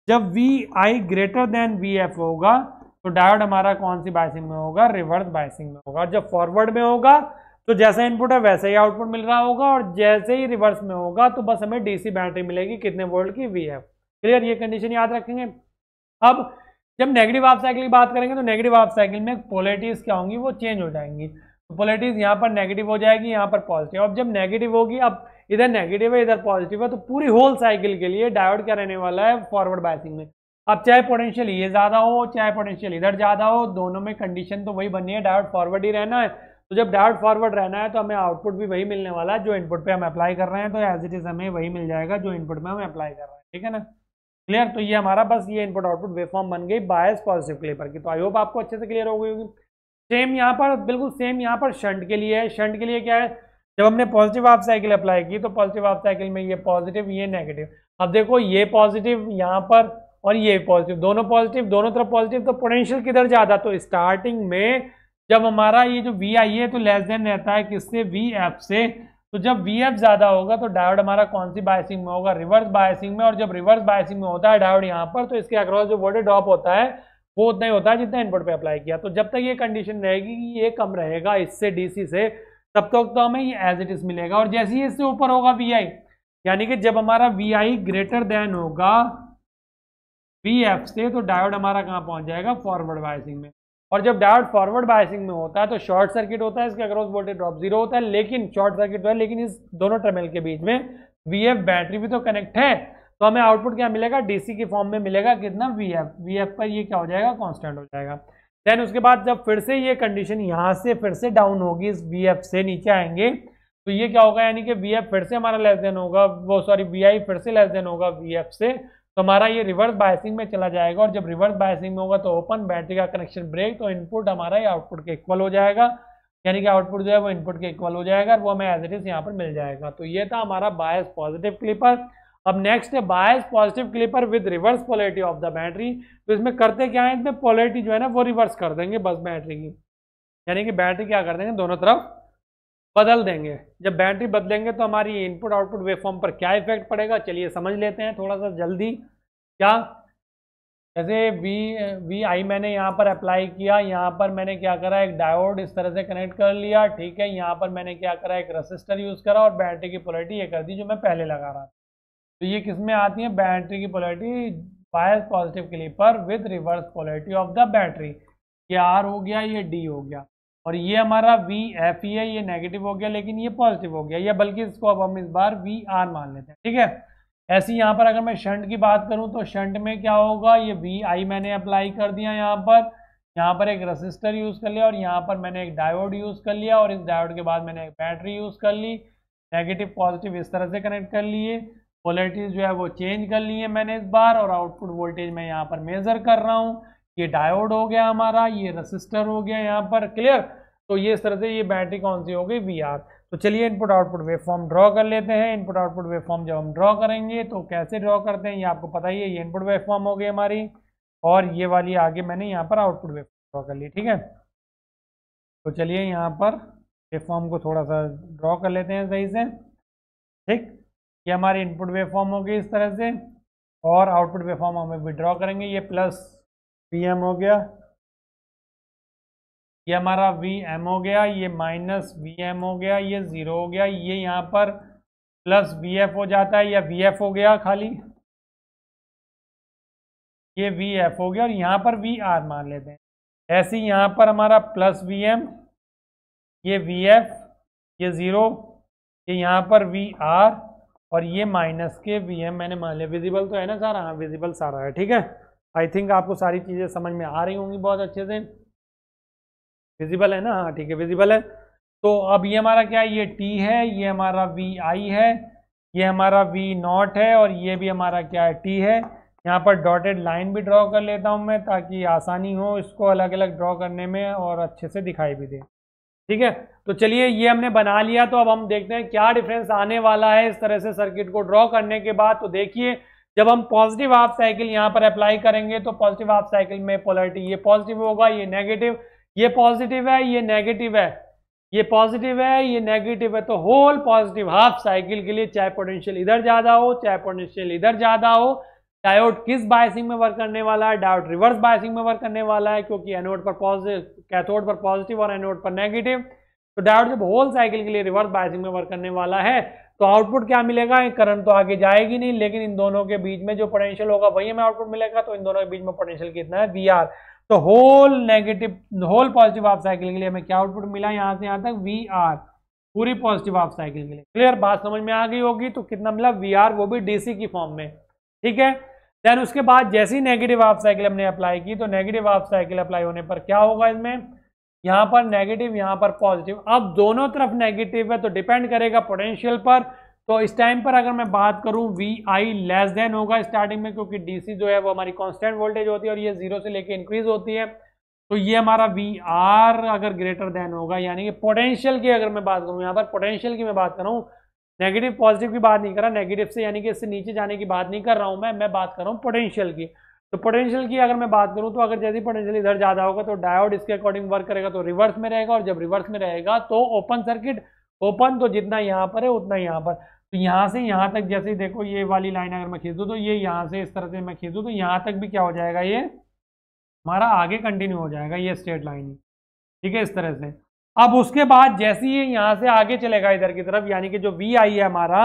जब VI ग्रेटर देन VF होगा तो डायोड हमारा कौन सी बायसिंग में होगा, रिवर्स बायसिंग में होगा। जब फॉरवर्ड में होगा तो जैसा इनपुट है वैसे ही आउटपुट मिल रहा होगा, और जैसे ही रिवर्स में होगा तो बस हमें DC बैटरी मिलेगी, कितने वोल्ट की, VF। क्लियर, ये कंडीशन याद रखेंगे। अब जब नेगेटिव हाफ साइकिल की बात करेंगे तो नेगेटिव हाफ साइकिल में पोलैरिटीज क्या होंगी, वो चेंज हो जाएंगी। तो पोलैरिटीज यहाँ पर नेगेटिव हो जाएगी, यहाँ पर पॉजिटिव। अब जब नेगेटिव होगी, अब इधर नेगेटिव है इधर पॉजिटिव है, तो पूरी होल साइकिल के लिए डायोड क्या रहने वाला है, फॉरवर्ड बायसिंग में। अब चाहे पोटेंशियल ये ज्यादा हो चाहे पोटेंशियल इधर ज्यादा हो, दोनों में कंडीशन तो वही बननी है, डायोड फॉरवर्ड ही रहना है। तो जब डायोड फॉरवर्ड रहना है तो हमें आउटपुट भी वही मिलने वाला है जो इनपुट पे हम अप्लाई कर रहे हैं, तो एज इट इज हमें वही मिल जाएगा जो इनपुट में हम अप्लाई कर रहे हैं, ठीक है ना, क्लियर। तो ये हमारा बस ये इनपुट आउटपुट वेवफॉर्म बन गई बायस पॉजिटिव क्लिपर की। तो आई होप आपको अच्छे से क्लियर हो गई होगी। सेम यहाँ पर, बिल्कुल सेम यहाँ पर शंट के लिए है। शंट के लिए क्या है, जब हमने पॉजिटिव हाफ साइकिल अप्लाई की तो पॉजिटिव हाफ साइकिल में ये पॉजिटिव ये नेगेटिव। अब देखो ये पॉजिटिव यहाँ पर और ये पॉजिटिव, दोनों पॉजिटिव, दोनों तरफ पॉजिटिव, तो पोटेंशियल किधर ज्यादा, तो स्टार्टिंग में जब हमारा ये जो VI है तो लेस देन रहता है किससे, VF से। तो जब VF ज्यादा होगा तो डायोड हमारा कौन सी बायसिंग में होगा, रिवर्स बायसिंग में। और जब रिवर्स बायसिंग में होता है डायोड यहाँ पर, तो इसके अक्रॉस जो वोल्टेज ड्रॉप होता है वो उतना ही होता है जितना इनपुट पे अप्लाई किया। तो जब तक ये कंडीशन रहेगी कि ये कम रहेगा इससे DC से, तब तक तो हमें ये एज इट इज मिलेगा। और जैसे ही इससे ऊपर होगा VI, यानी कि जब हमारा VI ग्रेटर देन होगा VF से, तो डायोड हमारा कहाँ पहुंच जाएगा, फॉरवर्ड बायसिंग में। और जब डायोड फॉरवर्ड बायसिंग में होता है तो शॉर्ट सर्किट होता है, इसके अक्रॉस वोल्टेज ड्रॉप 0 होता है, लेकिन शॉर्ट सर्किट तो है, लेकिन इस दोनों टर्मिनल के बीच में VF बैटरी भी तो कनेक्ट है, तो हमें आउटपुट क्या मिलेगा, DC की फॉर्म में मिलेगा, कितना, VF पर ये क्या हो जाएगा, कांस्टेंट हो जाएगा। देन उसके बाद जब फिर से ये कंडीशन यहाँ से फिर से डाउन होगी, इस VF से नीचे आएंगे, तो ये क्या होगा, यानी कि VF फिर से हमारा लेस देन होगा, वो सॉरी VI फिर से लेस देन होगा VF से, तो हमारा ये रिवर्स बायसिंग में चला जाएगा। और जब रिवर्स बायसिंग में होगा तो ओपन, बैटरी का कनेक्शन ब्रेक, तो इनपुट हमारा ये आउटपुट के इक्वल हो जाएगा, यानी कि आउटपुट जो है वो इनपुट के इक्वल हो जाएगा, और वो हमें एज इट इज यहाँ पर मिल जाएगा। तो ये था हमारा बायस पॉजिटिव क्लिपर। अब नेक्स्ट है bias positive clipper with reverse polarity of the battery. तो इसमें करते क्या है, इसमें पोलैरिटी जो है ना वो रिवर्स कर देंगे बस बैटरी की, यानी कि बैटरी क्या कर देंगे, दोनों तरफ बदल देंगे। जब बैटरी बदलेंगे तो हमारी इनपुट आउटपुट वेवफॉर्म पर क्या इफेक्ट पड़ेगा, चलिए समझ लेते हैं थोड़ा सा जल्दी। क्या, जैसे VI मैंने यहाँ पर अप्लाई किया, यहाँ पर मैंने क्या करा, एक डायोड इस तरह से कनेक्ट कर लिया, ठीक है। यहाँ पर मैंने क्या करा, एक रेसिस्टर यूज करा, और बैटरी की पोलैरिटी ये कर दी जो मैं पहले लगा रहा था। तो ये किस में आती है, बैटरी की polarity bias positive clipper with reverse polarity of the battery. ये R हो गया, ये D हो गया, और ये हमारा VF ही है, ये नेगेटिव हो गया लेकिन ये पॉजिटिव हो गया, या बल्कि इसको अब हम इस बार VR मान लेते हैं, ठीक है। ऐसे यहाँ पर अगर मैं शंट की बात करूँ तो शंट में क्या होगा, ये VI मैंने अप्लाई कर दिया, यहाँ पर एक रेसिस्टर यूज कर लिया, और यहाँ पर मैंने एक डायोड यूज कर लिया, और इस डायोड के बाद मैंने एक बैटरी यूज कर ली, नेगेटिव पॉजिटिव इस तरह से कनेक्ट कर लिए, पोलैरिटीज जो है वो चेंज कर ली है मैंने इस बार, और आउटपुट वोल्टेज मैं यहाँ पर मेजर कर रहा हूँ। ये डायोड हो गया हमारा, ये रेसिस्टर हो गया यहाँ पर, क्लियर। तो ये इस तरह से ये बैटरी कौन सी हो गई, VR। तो चलिए इनपुट आउटपुट वेवफॉर्म ड्रॉ कर लेते हैं। इनपुट आउटपुट वेवफॉर्म जब हम ड्रॉ करेंगे तो कैसे ड्रॉ करते हैं ये आपको पता ही है। ये इनपुट वेवफॉर्म हो गई हमारी, और ये वाली आगे मैंने यहाँ पर आउटपुट वेवफॉर्म ड्रॉ कर ली, ठीक है। तो चलिए यहाँ पर वेवफॉर्म को थोड़ा सा ड्रॉ कर लेते हैं सही से, ठीक। ये हमारी इनपुट वेवफॉर्म हो गई इस तरह से, और आउटपुट वेवफॉर्म हम अभी ड्रॉ करेंगे। ये प्लस VM हो गया, ये हमारा VM हो गया, ये माइनस VM हो गया, ये 0 हो गया, ये यहाँ पर प्लस VF हो जाता है, या VF हो गया खाली, ये VF हो गया, और यहाँ पर VR मान लेते हैं। ऐसे ही यहाँ पर हमारा प्लस VM, ये VF, ये 0, ये यहाँ पर VR, और ये माइनस के VM मैंने मान लिया। विजिबल तो है ना सारा, हाँ विजिबल सारा है, ठीक है। आई थिंक आपको सारी चीज़ें समझ में आ रही होंगी बहुत अच्छे से। विजिबल है ना? हाँ ठीक है, विजिबल है। तो अब ये हमारा क्या है, ये टी है, ये हमारा वी आई है, ये हमारा वी नॉट है, और ये भी हमारा क्या है, टी है। यहाँ पर डॉटेड लाइन भी ड्रॉ कर लेता हूँ मैं, ताकि आसानी हो इसको अलग अलग ड्रॉ करने में और अच्छे से दिखाई भी दे। ठीक है, तो चलिए ये हमने बना लिया। तो अब हम देखते हैं क्या डिफरेंस आने वाला है इस तरह से सर्किट को ड्रॉ करने के बाद। तो देखिए, जब हम पॉजिटिव हाफ साइकिल यहाँ पर अप्लाई करेंगे तो पॉजिटिव हाफ साइकिल में पोलैरिटी ये पॉजिटिव होगा, ये नेगेटिव, ये पॉजिटिव है, ये नेगेटिव है, ये पॉजिटिव है, ये नेगेटिव है। तो होल पॉजिटिव हाफ साइकिल के लिए चाहे पोटेंशियल इधर ज्यादा हो चाहे पोटेंशियल इधर ज्यादा हो, डायोड किस बायसिंग में वर्क करने वाला है, डायोड रिवर्स बायसिंग में वर्क करने वाला है, क्योंकि एनोड पर पॉजिटिव, कैथोड पर पॉजिटिव और एनोड पर नेगेटिव। तो डायोड जब होल साइकिल के लिए रिवर्स बायसिंग में वर्क करने वाला है तो आउटपुट क्या मिलेगा, करंट तो आगे जाएगी नहीं, लेकिन इन दोनों के बीच में जो पोटेंशियल होगा वही हमें आउटपुट मिलेगा। तो इन दोनों के बीच में पोटेंशियल कितना है, वी आर। तो whole negative, whole positive half cycle के लिए हमें क्या आउटपुट मिला, यहाँ से यहाँ तक वी आर, पूरी पॉजिटिव हाफ साइकिल के लिए। क्लियर, बात समझ में आ गई होगी। तो कितना मिला, वी आर, वो भी डीसी की फॉर्म में। ठीक है, देन उसके बाद जैसी नेगेटिव हाफ साइकिल हमने अप्लाई की, तो नेगेटिव हाफ साइकिल अप्लाई होने पर क्या होगा, इसमें यहाँ पर नेगेटिव, यहाँ पर पॉजिटिव। अब दोनों तरफ नेगेटिव है तो डिपेंड करेगा पोटेंशियल पर। तो इस टाइम पर अगर मैं बात करूं, वी आई लेस देन होगा स्टार्टिंग में, क्योंकि डीसी जो है वो हमारी कांस्टेंट वोल्टेज होती है और ये 0 से लेके इंक्रीज होती है। तो ये हमारा वी आर अगर ग्रेटर देन होगा, यानी कि पोटेंशियल की अगर मैं बात करूं, यहाँ पर पोटेंशियल की मैं बात कर रहा हूँ, नेगेटिव पॉजिटिव की बात नहीं कर रहा, नेगेटिव से यानी कि इससे नीचे जाने की बात नहीं कर रहा हूँ मैं बात कर रहा हूँ पोटेंशियल की। तो पोटेंशियल की अगर मैं बात करूं, तो अगर जैसे पोटेंशियल इधर ज्यादा होगा तो डायोड इसके अकॉर्डिंग वर्क करेगा, तो रिवर्स में रहेगा, और जब रिवर्स में रहेगा तो ओपन सर्किट, ओपन तो जितना यहाँ पर है उतना यहाँ पर। तो यहाँ से यहाँ तक जैसे देखो, ये वाली लाइन अगर मैं खींचूं तो ये यहाँ से इस तरह से मैं खींचूं तो यहाँ तक भी क्या हो जाएगा, ये हमारा आगे कंटिन्यू हो जाएगा, ये स्ट्रेट लाइन ही। ठीक है, इस तरह से। अब उसके बाद जैसे ये यहाँ से आगे चलेगा इधर की तरफ, यानी कि जो वी आई है हमारा,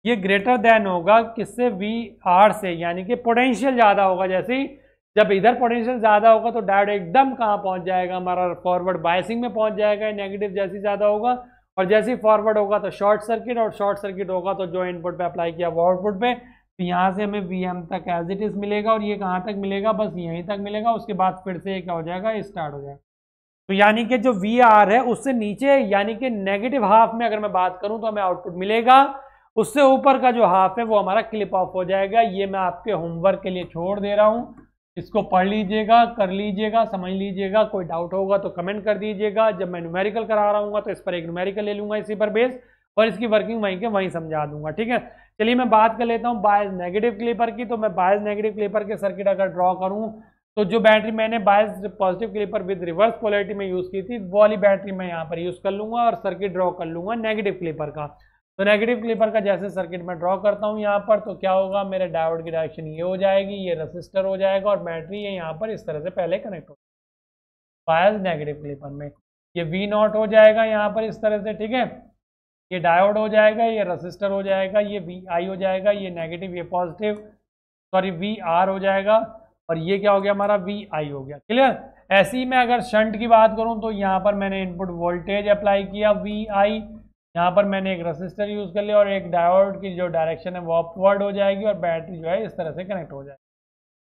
ये ग्रेटर देन होगा किससे, वी आर से, यानी कि पोटेंशियल ज्यादा होगा। जैसे ही जब इधर पोटेंशियल ज्यादा होगा तो डायोड एकदम कहाँ पहुंच जाएगा, हमारा फॉरवर्ड बायसिंग में पहुंच जाएगा, नेगेटिव जैसे ज्यादा होगा। और जैसे ही फॉरवर्ड होगा तो शॉर्ट सर्किट, और शॉर्ट सर्किट होगा तो जो इनपुट पे अप्लाई किया वो आउटपुट पे। तो यहाँ से हमें वी एम तक एज इट इज मिलेगा, और ये कहाँ तक मिलेगा, बस यहीं तक मिलेगा। उसके बाद फिर से क्या हो जाएगा, स्टार्ट हो जाएगा। तो यानी कि जो वी आर है उससे नीचे, यानी कि नेगेटिव हाफ में अगर मैं बात करूं तो हमें आउटपुट मिलेगा, उससे ऊपर का जो हाफ है वो हमारा क्लिप ऑफ हो जाएगा। ये मैं आपके होमवर्क के लिए छोड़ दे रहा हूं, इसको पढ़ लीजिएगा, कर लीजिएगा, समझ लीजिएगा। कोई डाउट होगा तो कमेंट कर दीजिएगा। जब मैं न्यूमेरिकल करा रहा हूँ तो इस पर एक न्यूमेरिकल ले लूंगा इसी पर बेस, और इसकी वर्किंग वहीं के वहीं समझा दूंगा। ठीक है, चलिए मैं बात कर लेता हूँ बायस नेगेटिव क्लिपर की। तो मैं बायस नेगेटिव क्लिपर के सर्किट अगर ड्रॉ करूँ, तो जो बैटरी मैंने bias positive clipper with reverse polarity में यूज की थी, वो वाली बैटरी मैं यहाँ पर यूज कर लूंगा और सर्किट ड्रॉ कर लूंगा नेगेटिव क्लिपर का। तो नेगेटिव क्लिपर का जैसे सर्किट में ड्रॉ करता हूँ यहाँ पर, तो क्या होगा, मेरे डायोड की डायरेक्शन ये हो जाएगी, ये रेसिस्टर हो जाएगा, और बैटरी ये यहाँ पर इस तरह से पहले कनेक्ट हो बायस नेगेटिव क्लिपर में। ये वी नॉट हो जाएगा यहाँ पर इस तरह से। ठीक है, ये डायोड हो जाएगा, ये रेसिस्टर हो जाएगा, ये वी आई हो जाएगा, ये नेगेटिव, ये पॉजिटिव, सॉरी वी आर हो जाएगा, और ये क्या हो गया, हमारा वी आई हो गया। क्लियर। ऐसे ही मैं अगर शंट की बात करूं तो यहाँ पर मैंने इनपुट वोल्टेज अप्लाई किया वी आई, यहाँ पर मैंने एक रेसिस्टर यूज कर लिया, और एक डायोड की जो डायरेक्शन है वो अपवर्ड हो जाएगी, और बैटरी जो है इस तरह से कनेक्ट हो जाएगी।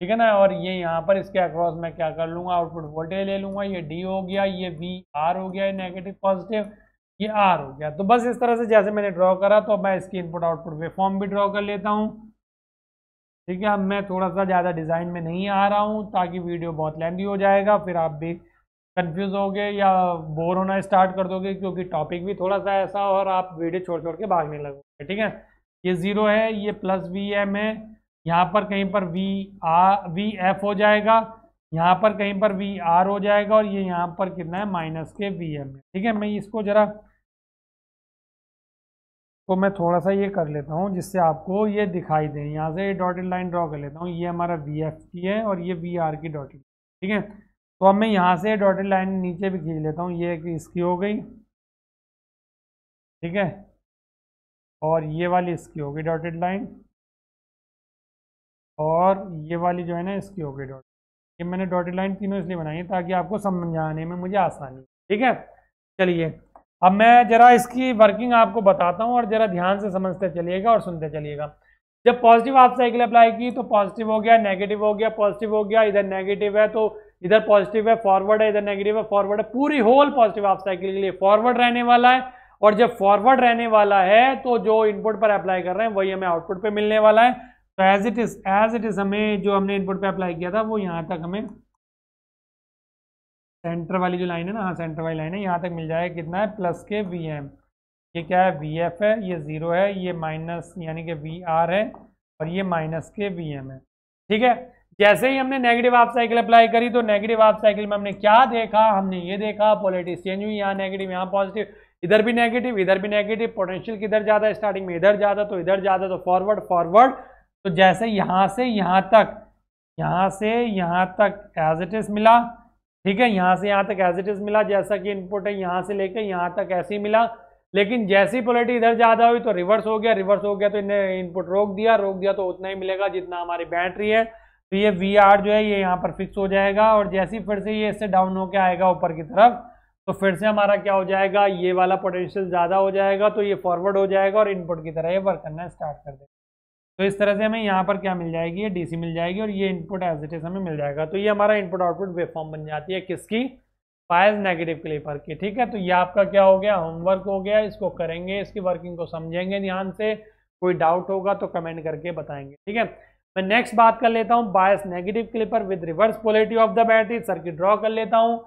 ठीक है ना। और ये यहाँ पर इसके अक्रॉस मैं क्या कर लूंगा, आउटपुट वोल्टेज ले लूंगा। ये डी हो गया, ये वी आर हो गया, नेगेटिव पॉजिटिव, ये आर हो गया। तो बस इस तरह से जैसे मैंने ड्रॉ करा, तो मैं इसकी इनपुट आउटपुट वेवफॉर्म भी ड्रॉ कर लेता हूँ। ठीक है, अब मैं थोड़ा सा ज़्यादा डिज़ाइन में नहीं आ रहा हूँ, ताकि वीडियो बहुत लेंथी हो जाएगा, फिर आप भी कंफ्यूज होगे या बोर होना स्टार्ट कर दोगे, क्योंकि टॉपिक भी थोड़ा सा ऐसा, और आप वीडियो छोड़ छोड़ के भागने लगोगे। ठीक है, ये 0 है, ये प्लस वी एम है, यहाँ पर कहीं पर वी एफ हो जाएगा, यहाँ पर कहीं पर वी आर हो जाएगा, और ये यहाँ पर कितना है, माइनस के वी एम है। ठीक है, मैं इसको जरा, तो मैं थोड़ा सा ये कर लेता हूँ जिससे आपको ये दिखाई दे। यहाँ से डॉटेड लाइन ड्रॉ कर लेता हूँ, ये हमारा वी एफ की है और ये वी आर की डॉटेड। ठीक है, तो अब मैं यहाँ से डॉटेड लाइन नीचे भी खींच लेता हूँ, ये इसकी हो गई। ठीक है, और ये वाली इसकी हो गई डॉटेड लाइन, और ये वाली जो है ना इसकी हो गई डॉट। ये मैंने डॉटेड लाइन तीनों इसलिए बनाई है ताकि आपको समझाने में मुझे आसानी। ठीक है, चलिए अब मैं जरा इसकी वर्किंग आपको बताता हूँ, और जरा ध्यान से समझते चलिएगा और सुनते चलिएगा। जब पॉजिटिव हाफ साइकिल अप्लाई की तो पॉजिटिव हो गया, नेगेटिव हो गया, पॉजिटिव हो गया, इधर नेगेटिव है तो इधर पॉजिटिव है, फॉरवर्ड है, इधर नेगेटिव है, फॉरवर्ड है, पूरी होल पॉजिटिव हाफ साइकिल के लिए फॉरवर्ड रहने वाला है। और जब फॉरवर्ड रहने वाला है तो जो इनपुट पर अप्लाई कर रहे हैं वही हमें आउटपुट पे मिलने वाला है। तो एज इट इज हमें जो हमने इनपुट पे अप्लाई किया था वो यहाँ तक हमें सेंटर वाली जो लाइन है ना, हाँ सेंटर वाली लाइन है, यहाँ तक मिल जाएगा कितना है, प्लस के वी एम। ये क्या है, वी एफ है, ये जीरो है, ये माइनस यानी कि वी आर है, और ये माइनस के वी एम है। ठीक है, जैसे ही हमने नेगेटिव हाफ साइकिल अप्लाई करी तो नेगेटिव हाफ साइकिल में हमने क्या देखा, हमने ये देखा पोलैरिटी चेंज हुई, यहाँ नेगेटिव यहाँ पॉजिटिव, इधर भी नेगेटिव इधर भी नेगेटिव, पोटेंशियल किधर ज्यादा है, स्टार्टिंग में इधर ज्यादा तो इधर ज्यादा, तो फॉरवर्ड फॉरवर्ड। तो जैसे यहाँ से यहाँ तक, यहाँ से यहाँ तक एज इट इज मिला, ठीक है, यहाँ से यहाँ तक एज इट इज मिला, जैसा कि इनपुट है यहाँ से लेकर यहाँ तक ऐसे ही मिला। लेकिन जैसी पोलैरिटी इधर ज्यादा हुई तो रिवर्स हो गया, रिवर्स हो गया तो इन्हें इनपुट रोक दिया तो उतना ही मिलेगा जितना हमारी बैटरी है। तो ये वी आर जो है ये यहाँ पर फिक्स हो जाएगा, और जैसे ही फिर से ये इससे डाउन होकर आएगा ऊपर की तरफ तो फिर से हमारा क्या हो जाएगा, ये वाला पोटेंशियल ज़्यादा हो जाएगा, तो ये फॉरवर्ड हो जाएगा और इनपुट की तरह ये वर्क करना स्टार्ट कर देगा। तो इस तरह से हमें यहाँ पर क्या मिल जाएगी, ये डीसी मिल जाएगी, और ये इनपुट एज इट इज हमें मिल जाएगा। तो ये हमारा इनपुट आउटपुट वेवफॉर्म बन जाती है किसकी, बायस नेगेटिव क्लिपर की। ठीक है, तो ये आपका क्या हो गया, होमवर्क हो गया, इसको करेंगे, इसकी वर्किंग को समझेंगे ध्यान से, कोई डाउट होगा तो कमेंट करके बताएंगे। ठीक है, मैं नेक्स्ट बात कर लेता हूँ, bias negative clipper with reverse polarity of the battery. Circuit draw कर लेता हूँ,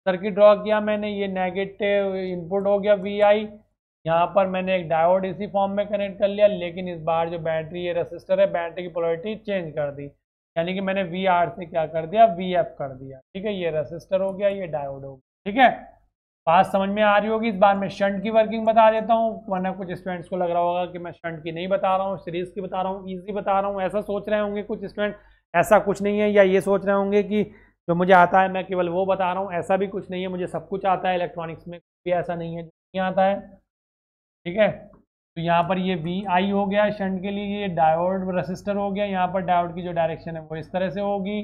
सर्किट ड्रॉ किया मैंने, ये नेगेटिव इनपुट हो गया वी आई, यहाँ पर मैंने एक डायोड इसी फॉर्म में कनेक्ट कर लिया, लेकिन इस बार जो बैटरी ये रेसिस्टर है बैटरी की पोलैरिटी चेंज कर दी, यानी कि मैंने वी आर से क्या कर दिया, वी एफ कर दिया। ठीक है, ये रेसिस्टर हो गया, ये डायोड हो गया। ठीक है, बात समझ में आ रही होगी। इस बार मैं शंट की वर्किंग बता देता हूँ, वरना कुछ स्टूडेंट्स को लग रहा होगा कि मैं शंट की नहीं बता रहा हूँ, सीरीज की बता रहा हूँ, ईजी बता रहा हूँ, ऐसा सोच रहे होंगे कुछ स्टूडेंट। ऐसा कुछ नहीं है, या ये सोच रहे होंगे कि जो मुझे आता है मैं केवल वो बता रहा हूँ, ऐसा भी कुछ नहीं है, मुझे सब कुछ आता है इलेक्ट्रॉनिक्स में, भी ऐसा नहीं है जो नहीं आता है। ठीक है, तो यहाँ पर ये वी आई हो गया शंट के लिए, ये डायोड रेसिस्टर हो गया, यहाँ पर डायोड की जो डायरेक्शन है वो इस तरह से होगी,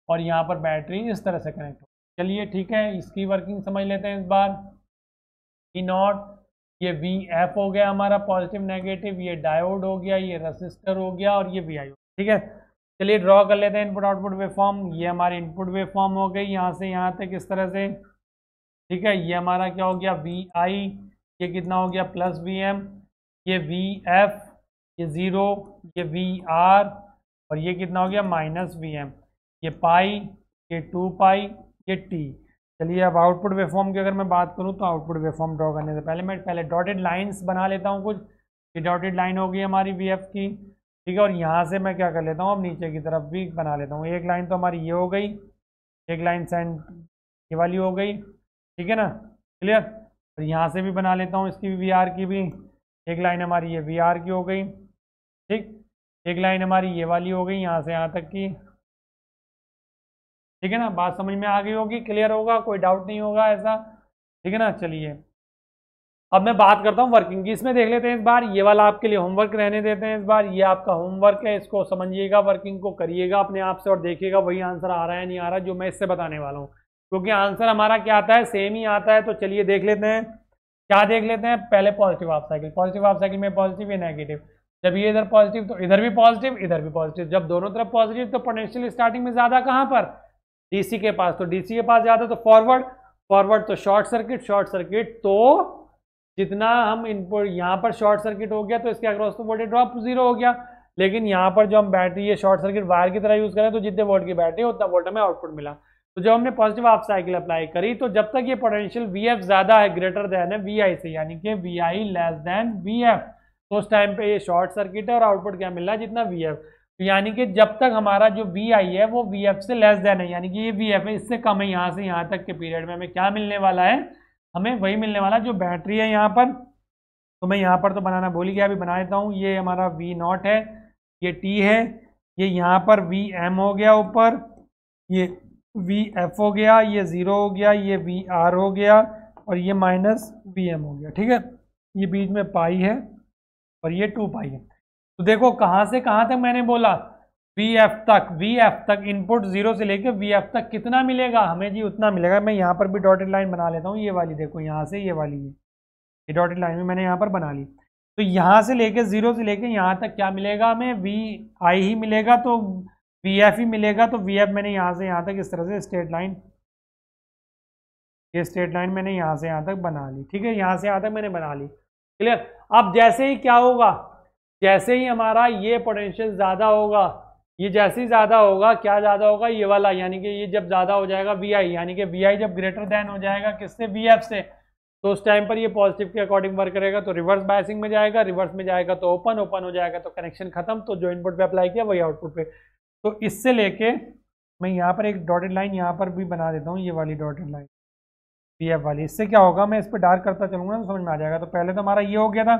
और यहाँ पर बैटरी इस तरह से कनेक्ट होगी। चलिए ठीक है, इसकी वर्किंग समझ लेते हैं इस बार। ई नॉट, ये वी एफ हो गया हमारा पॉजिटिव नेगेटिव, ये डायोड हो गया, ये रेसिस्टर हो गया, और ये वी आई हो गया। ठीक है, चलिए ड्रॉ कर लेते हैं इनपुट आउटपुट वेवफॉर्म। ये हमारी इनपुट वेवफॉर्म हो गई यहाँ से यहाँ तक इस तरह से। ठीक है, ये हमारा क्या हो गया, वी आई, ये कितना हो गया, प्लस वी एम, ये वी एफ, ये ज़ीरो, ये वी आर, और ये कितना हो गया, माइनस वी एम, ये पाई, ये 2 पाई, ये टी। चलिए अब आउटपुट वेवफॉर्म की अगर मैं बात करूँ तो आउटपुट वेवफॉर्म ड्रॉ करने से पहले मैं डॉटेड लाइंस बना लेता हूँ कुछ। ये डॉटेड लाइन हो गई हमारी वी एफ की। ठीक है, और यहाँ से मैं क्या कर लेता हूँ, अब नीचे की तरफ भी बना लेता हूँ। एक लाइन तो हमारी ये हो गई, एक लाइन सेंट ये वाली हो गई। ठीक है ना, क्लियर। और यहाँ से भी बना लेता हूँ इसकी वी आर की भी, एक लाइन हमारी ये वी आर की हो गई। ठीक, एक लाइन हमारी ये वाली हो गई यहाँ से यहाँ तक की। ठीक है ना, बात समझ में आ गई होगी, क्लियर होगा, कोई डाउट नहीं होगा ऐसा। ठीक है ना, चलिए अब मैं बात करता हूँ वर्किंग की। इसमें देख लेते हैं इस बार, ये वाला आपके लिए होमवर्क रहने देते हैं इस बार, ये आपका होमवर्क है, इसको समझिएगा, वर्किंग को करिएगा अपने आप से, और देखिएगा वही आंसर आ रहा है नहीं आ रहा जो मैं इससे बताने वाला हूँ, क्योंकि आंसर हमारा क्या आता है, सेम ही आता है। तो चलिए देख लेते हैं, क्या देख लेते हैं, पहले positive half cycle. Positive half cycle में पॉजिटिव या नेगेटिव, जब ये इधर पॉजिटिव तो इधर भी पॉजिटिव, इधर भी पॉजिटिव, जब दोनों तरफ पॉजिटिव तो पोटेंशियल स्टार्टिंग में ज्यादा कहाँ पर, डीसी के पास, तो डीसी के पास ज्यादा, तो फॉरवर्ड, फॉरवर्ड तो शॉर्ट सर्किट, शॉर्ट सर्किट तो जितना हम इनपुट यहाँ पर शॉर्ट सर्किट हो गया तो इसके अक्रॉस तो वोल्टेज ड्रॉप 0 हो गया। लेकिन यहाँ पर जो हम बैटरी ये शॉर्ट सर्किट वायर की तरह यूज करें तो जितने वोल्ट की बैटरी उतना वोल्ट हमें आउटपुट मिला। तो जब हमने पॉजिटिव हाफ साइकिल अप्लाई करी तो जब तक ये पोटेंशियल वी एफ ज्यादा है, ग्रेटर देन है वी आई से, यानी कि V I less than V F, तो उस टाइम पे ये शॉर्ट सर्किट है और आउटपुट क्या मिल रहा है, जितना वी एफ। तो यानी कि जब तक हमारा जो वी आई है वो वी एफ से लेस देन है, यानी कि ये वी एफ है इससे कम है, यहाँ से यहाँ तक के पीरियड में हमें क्या मिलने वाला है, हमें वही मिलने वाला जो बैटरी है यहाँ पर। तो मैं यहाँ पर तो बनाना भूल ही गया, अभी बना देता हूँ। ये हमारा वी नॉट है, ये टी है, ये यहाँ पर वी एम हो गया ऊपर, ये वी एफ हो गया, ये 0 हो गया, ये वी आर हो गया, और ये माइनस वी एम हो गया। ठीक है, ये बीच में पाई है और ये 2 पाई है। तो देखो कहाँ से कहाँ तक मैंने बोला, वी एफ तक इनपुट 0 से लेकर वी एफ तक कितना मिलेगा हमें जी, उतना मिलेगा। मैं यहाँ पर भी डॉटेड लाइन बना लेता हूँ, ये वाली देखो यहाँ से ये वाली है, ये डॉटेड लाइन में मैंने यहाँ पर बना ली। तो तो यहाँ से लेके 0 से लेके यहाँ तक क्या मिलेगा हमें, वी आई ही मिलेगा, तो वी एफ ही मिलेगा। तो वी एफ मैंने यहाँ से यहाँ तक इस तरह से स्ट्रेट लाइन, ये स्ट्रेट लाइन मैंने यहाँ से यहाँ तक बना ली, ठीक है, यहाँ से यहाँ तक मैंने बना ली, क्लियर। अब जैसे ही क्या होगा, जैसे ही हमारा ये पोटेंशियल ज़्यादा होगा, ये जैसे ही ज़्यादा होगा, क्या ज़्यादा होगा, ये वाला, यानी कि ये जब ज़्यादा हो जाएगा वी आई, यानी कि वी आई जब ग्रेटर देन हो जाएगा किससे, वी एफ से, तो उस टाइम पर ये पॉजिटिव के अकॉर्डिंग वर्क करेगा, तो रिवर्स बायसिंग में जाएगा, रिवर्स में जाएगा तो ओपन, ओपन हो जाएगा तो कनेक्शन खत्म, तो जो इनपुट पे अप्लाई किया वही आउटपुट पे। तो इससे लेके मैं यहाँ पर एक डॉटेड लाइन यहाँ पर भी बना देता हूँ, ये वाली डॉटेड लाइन वी एफ वाली। इससे क्या होगा, मैं इस पर डार्क करता चलूंगा तो समझ में आ जाएगा। तो पहले तो हमारा ये हो गया था,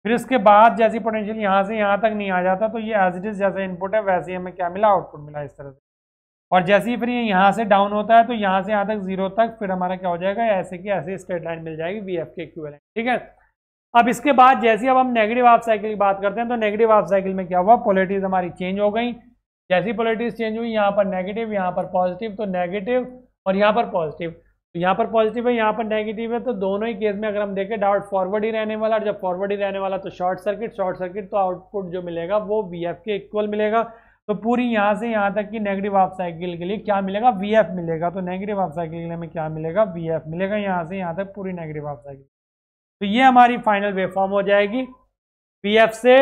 फिर इसके बाद जैसी पोटेंशियल यहाँ से यहाँ तक नहीं आ जाता, तो ये एज इट इज जैसे इनपुट है वैसे ही हमें क्या मिला, आउटपुट मिला इस तरह से। और जैसे ही फिर ये यहाँ से डाउन होता है तो यहाँ से यहाँ तक 0 तक फिर हमारा क्या हो जाएगा, ऐसे की ऐसे स्ट्रेट लाइन मिल जाएगी वी एफ के इक्विवेलेंट, ठीक है। अब इसके बाद जैसे ही अब हम नेगेटिव हाफ साइकिल की बात करते हैं, तो नेगेटिव हाफ साइकिल में क्या हुआ, पोलैरिटीज हमारी चेंज हो गई। जैसी पोलैरिटीज चेंज हुई, यहाँ पर नेगेटिव, यहाँ पर पॉजिटिव, तो नेगेटिव और यहाँ पर पॉजिटिव, तो यहाँ पर पॉजिटिव है, यहाँ पर नेगेटिव है, तो दोनों ही केस में अगर हम देखें डाउट फॉरवर्ड ही रहने वाला, और जब फॉरवर्ड ही रहने वाला तो शॉर्ट सर्किट, शॉर्ट सर्किट तो आउटपुट जो मिलेगा वो वी एफ के इक्वल मिलेगा। तो पूरी यहाँ से यहाँ तक की नेगेटिव हाफ साइकिल के लिए क्या मिलेगा, वी एफ मिलेगा। तो नेगेटिव हाफ साइकिल के लिए हमें क्या मिलेगा, वी एफ मिलेगा, यहाँ से यहाँ तक पूरी नेगेटिव हाफ साइकिल। तो ये हमारी फाइनल वेवफॉर्म हो जाएगी। वी एफ से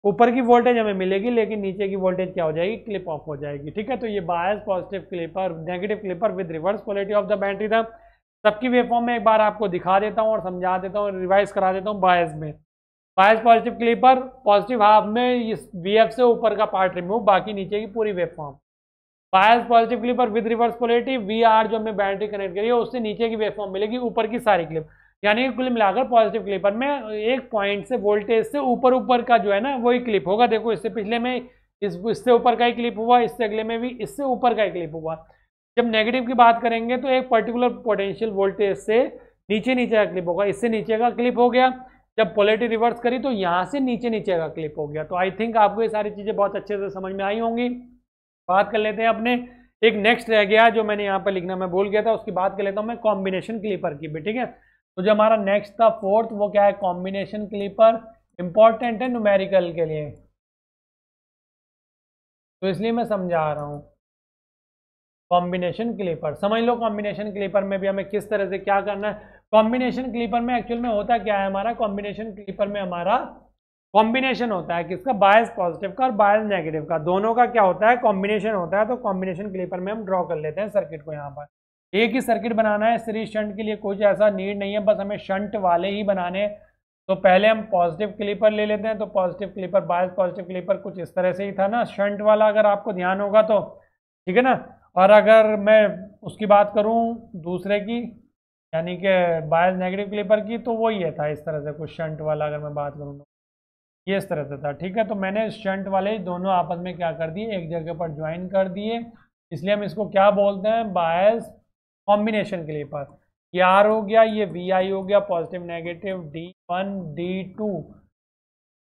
ऊपर की वोल्टेज हमें मिलेगी, लेकिन नीचे की वोल्टेज क्या हो जाएगी, क्लिप ऑफ हो जाएगी, ठीक है। तो ये bias positive clipper, negative clipper with reverse polarity of the battery था। सबकी वेवफॉर्म में एक बार आपको दिखा देता हूँ और समझा देता हूँ, रिवाइज करा देता हूँ। बायस में, बायस पॉजिटिव क्लिपर, पॉजिटिव हाफ में इस वी एफ से ऊपर का पार्ट रिमूव, बाकी नीचे की पूरी waveform. Bias positive clipper with reverse polarity, V R जो हमने बैटरी कनेक्ट करी है उससे नीचे की वेवफॉर्म मिलेगी, ऊपर की सारी क्लिप, यानी कुल मिलाकर पॉजिटिव क्लिपर में एक पॉइंट से वोल्टेज से ऊपर ऊपर का जो है ना वही क्लिप होगा। देखो इससे पिछले में इससे ऊपर का ही क्लिप हुआ, इससे अगले में भी इससे ऊपर का ही क्लिप हुआ। जब नेगेटिव की बात करेंगे तो एक पर्टिकुलर पोटेंशियल वोल्टेज से नीचे नीचे का क्लिप होगा, इससे नीचे का क्लिप हो गया। जब पोलैरिटी रिवर्स करी तो यहाँ से नीचे नीचे का क्लिप हो गया। तो आई थिंक आपको ये सारी चीज़ें बहुत अच्छे से समझ में आई होंगी। बात कर लेते हैं अपने, एक नेक्स्ट रह गया जो मैंने यहाँ पर लिखना मैं भूल गया था, उसकी बात कर लेता हूँ मैं, कॉम्बिनेशन क्लिपर की भी, ठीक है। तो जो हमारा नेक्स्ट था फोर्थ, वो क्या है, कॉम्बिनेशन क्लिपर। इंपॉर्टेंट है न्यूमेरिकल के लिए, तो इसलिए मैं समझा रहा हूँ। कॉम्बिनेशन क्लिपर समझ लो, कॉम्बिनेशन क्लिपर में भी हमें किस तरह से क्या करना है। कॉम्बिनेशन क्लिपर में एक्चुअल में होता क्या है हमारा, कॉम्बिनेशन क्लिपर में हमारा कॉम्बिनेशन होता है किसका, बायस पॉजिटिव का और बायस नेगेटिव का, दोनों का क्या होता है, कॉम्बिनेशन होता है। तो कॉम्बिनेशन क्लिपर में हम ड्रॉ कर लेते हैं सर्किट को। यहाँ पर एक ही सर्किट बनाना है, सीरीज शंट के लिए कुछ ऐसा नीड नहीं है, बस हमें शंट वाले ही बनाने। तो पहले हम पॉजिटिव क्लिपर ले लेते हैं। तो positive clipper, bias positive clipper कुछ इस तरह से ही था ना, शंट वाला, अगर आपको ध्यान होगा तो, ठीक है ना। और अगर मैं उसकी बात करूं दूसरे की, यानी कि बायस नेगेटिव क्लिपर की, तो वो ये था इस तरह से कुछ शंट वाला, अगर मैं बात करूं तो ये इस तरह से था, ठीक है। तो मैंने शंट वाले दोनों आपस में क्या कर दिए, एक जगह पर ज्वाइन कर दिए, इसलिए हम इसको क्या बोलते हैं, बायस कॉम्बिनेशन क्लिपर। ये आर हो गया, ये वी आई हो गया, positive negative, D1 D2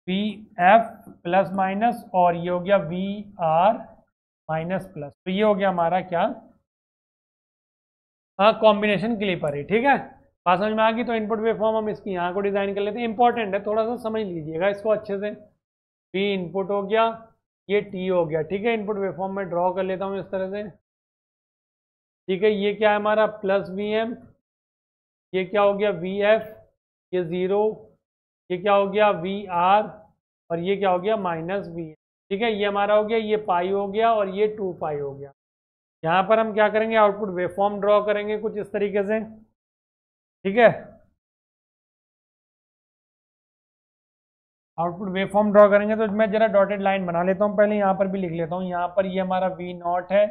V F plus minus, और ये हो गया वी आर माइनस प्लस। तो ये हो गया हमारा क्या, हाँ, कॉम्बिनेशन क्लिपर है, ठीक है। बात समझ में आ गई। तो इनपुट वेवफॉर्म हम इसकी यहाँ को डिजाइन कर लेते हैं, इंपॉर्टेंट है, थोड़ा सा समझ लीजिएगा इसको अच्छे से। पी इनपुट हो गया, ये टी हो गया, ठीक है। इनपुट वेवफॉर्म में ड्रॉ कर लेता हूँ इस तरह से, ठीक है। ये क्या है हमारा, प्लस वी एम, ये क्या हो गया वी एफ, ये ज़ीरो, ये क्या हो गया वी आर, और ये क्या हो गया माइनस वी एम, ठीक है। ये हमारा हो गया, ये पाई हो गया, और ये 2 पाई हो गया। यहाँ पर हम क्या करेंगे, आउटपुट वेवफॉर्म ड्रॉ करेंगे कुछ इस तरीके से, ठीक है। आउटपुट वेवफॉर्म ड्रॉ करेंगे तो मैं जरा डॉटेड लाइन बना लेता हूँ पहले, यहाँ पर भी लिख लेता हूँ। यहाँ पर ये हमारा वी नॉट है,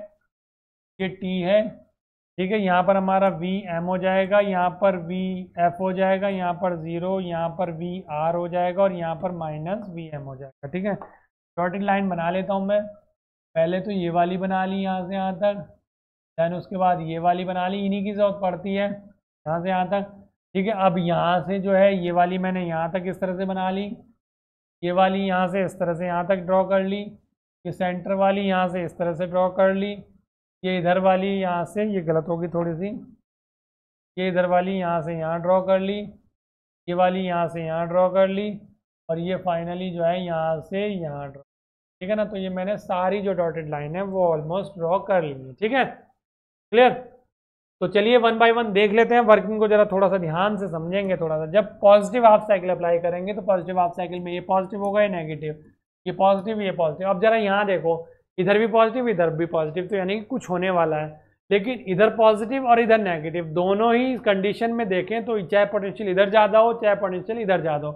ये टी है, ठीक है। यहाँ पर हमारा वी एम हो जाएगा, यहाँ पर वी एफ हो जाएगा, यहाँ पर 0, यहाँ पर वी आर हो जाएगा, और यहाँ पर माइनस वी एम हो जाएगा, ठीक है। डॉटेड लाइन बना लेता हूँ मैं पहले, तो ये वाली बना ली यहाँ से यहाँ तक, देन उसके बाद ये वाली बना ली, इन्हीं की जरूरत पड़ती है यहाँ से यहाँ तक, ठीक है। अब यहाँ से जो है ये वाली मैंने यहाँ तक इस तरह से बना ली, ये वाली यहाँ से इस तरह से यहाँ तक ड्रॉ कर ली, ये सेंटर वाली यहाँ से इस तरह से ड्रॉ कर ली, ये इधर वाली यहाँ से, ये गलत होगी थोड़ी सी, ये इधर वाली यहाँ से यहाँ ड्रॉ कर ली, ये वाली यहाँ से यहाँ ड्रॉ कर ली, और ये फाइनली जो है यहाँ से यहाँ ड्रॉ, ठीक है ना। तो ये मैंने सारी जो डॉटेड लाइन है वो ऑलमोस्ट ड्रॉ कर ली है, ठीक है, क्लियर। तो चलिए वन बाय वन देख लेते हैं, वर्किंग को जरा थोड़ा सा ध्यान से समझेंगे। थोड़ा सा जब पॉजिटिव हाफ साइकिल अप्लाई करेंगे तो पॉजिटिव हाफ साइकिल में ये पॉजिटिव होगा, ये नेगेटिव, ये पॉजिटिव, ये पॉजिटिव। अब जरा यहाँ देखो, इधर भी पॉजिटिव इधर भी पॉजिटिव, तो यानी कि कुछ होने वाला है। लेकिन इधर पॉजिटिव और इधर नेगेटिव, दोनों ही कंडीशन में देखें तो चाहे पोटेंशियल इधर ज़्यादा हो चाहे पोटेंशियल इधर ज़्यादा हो,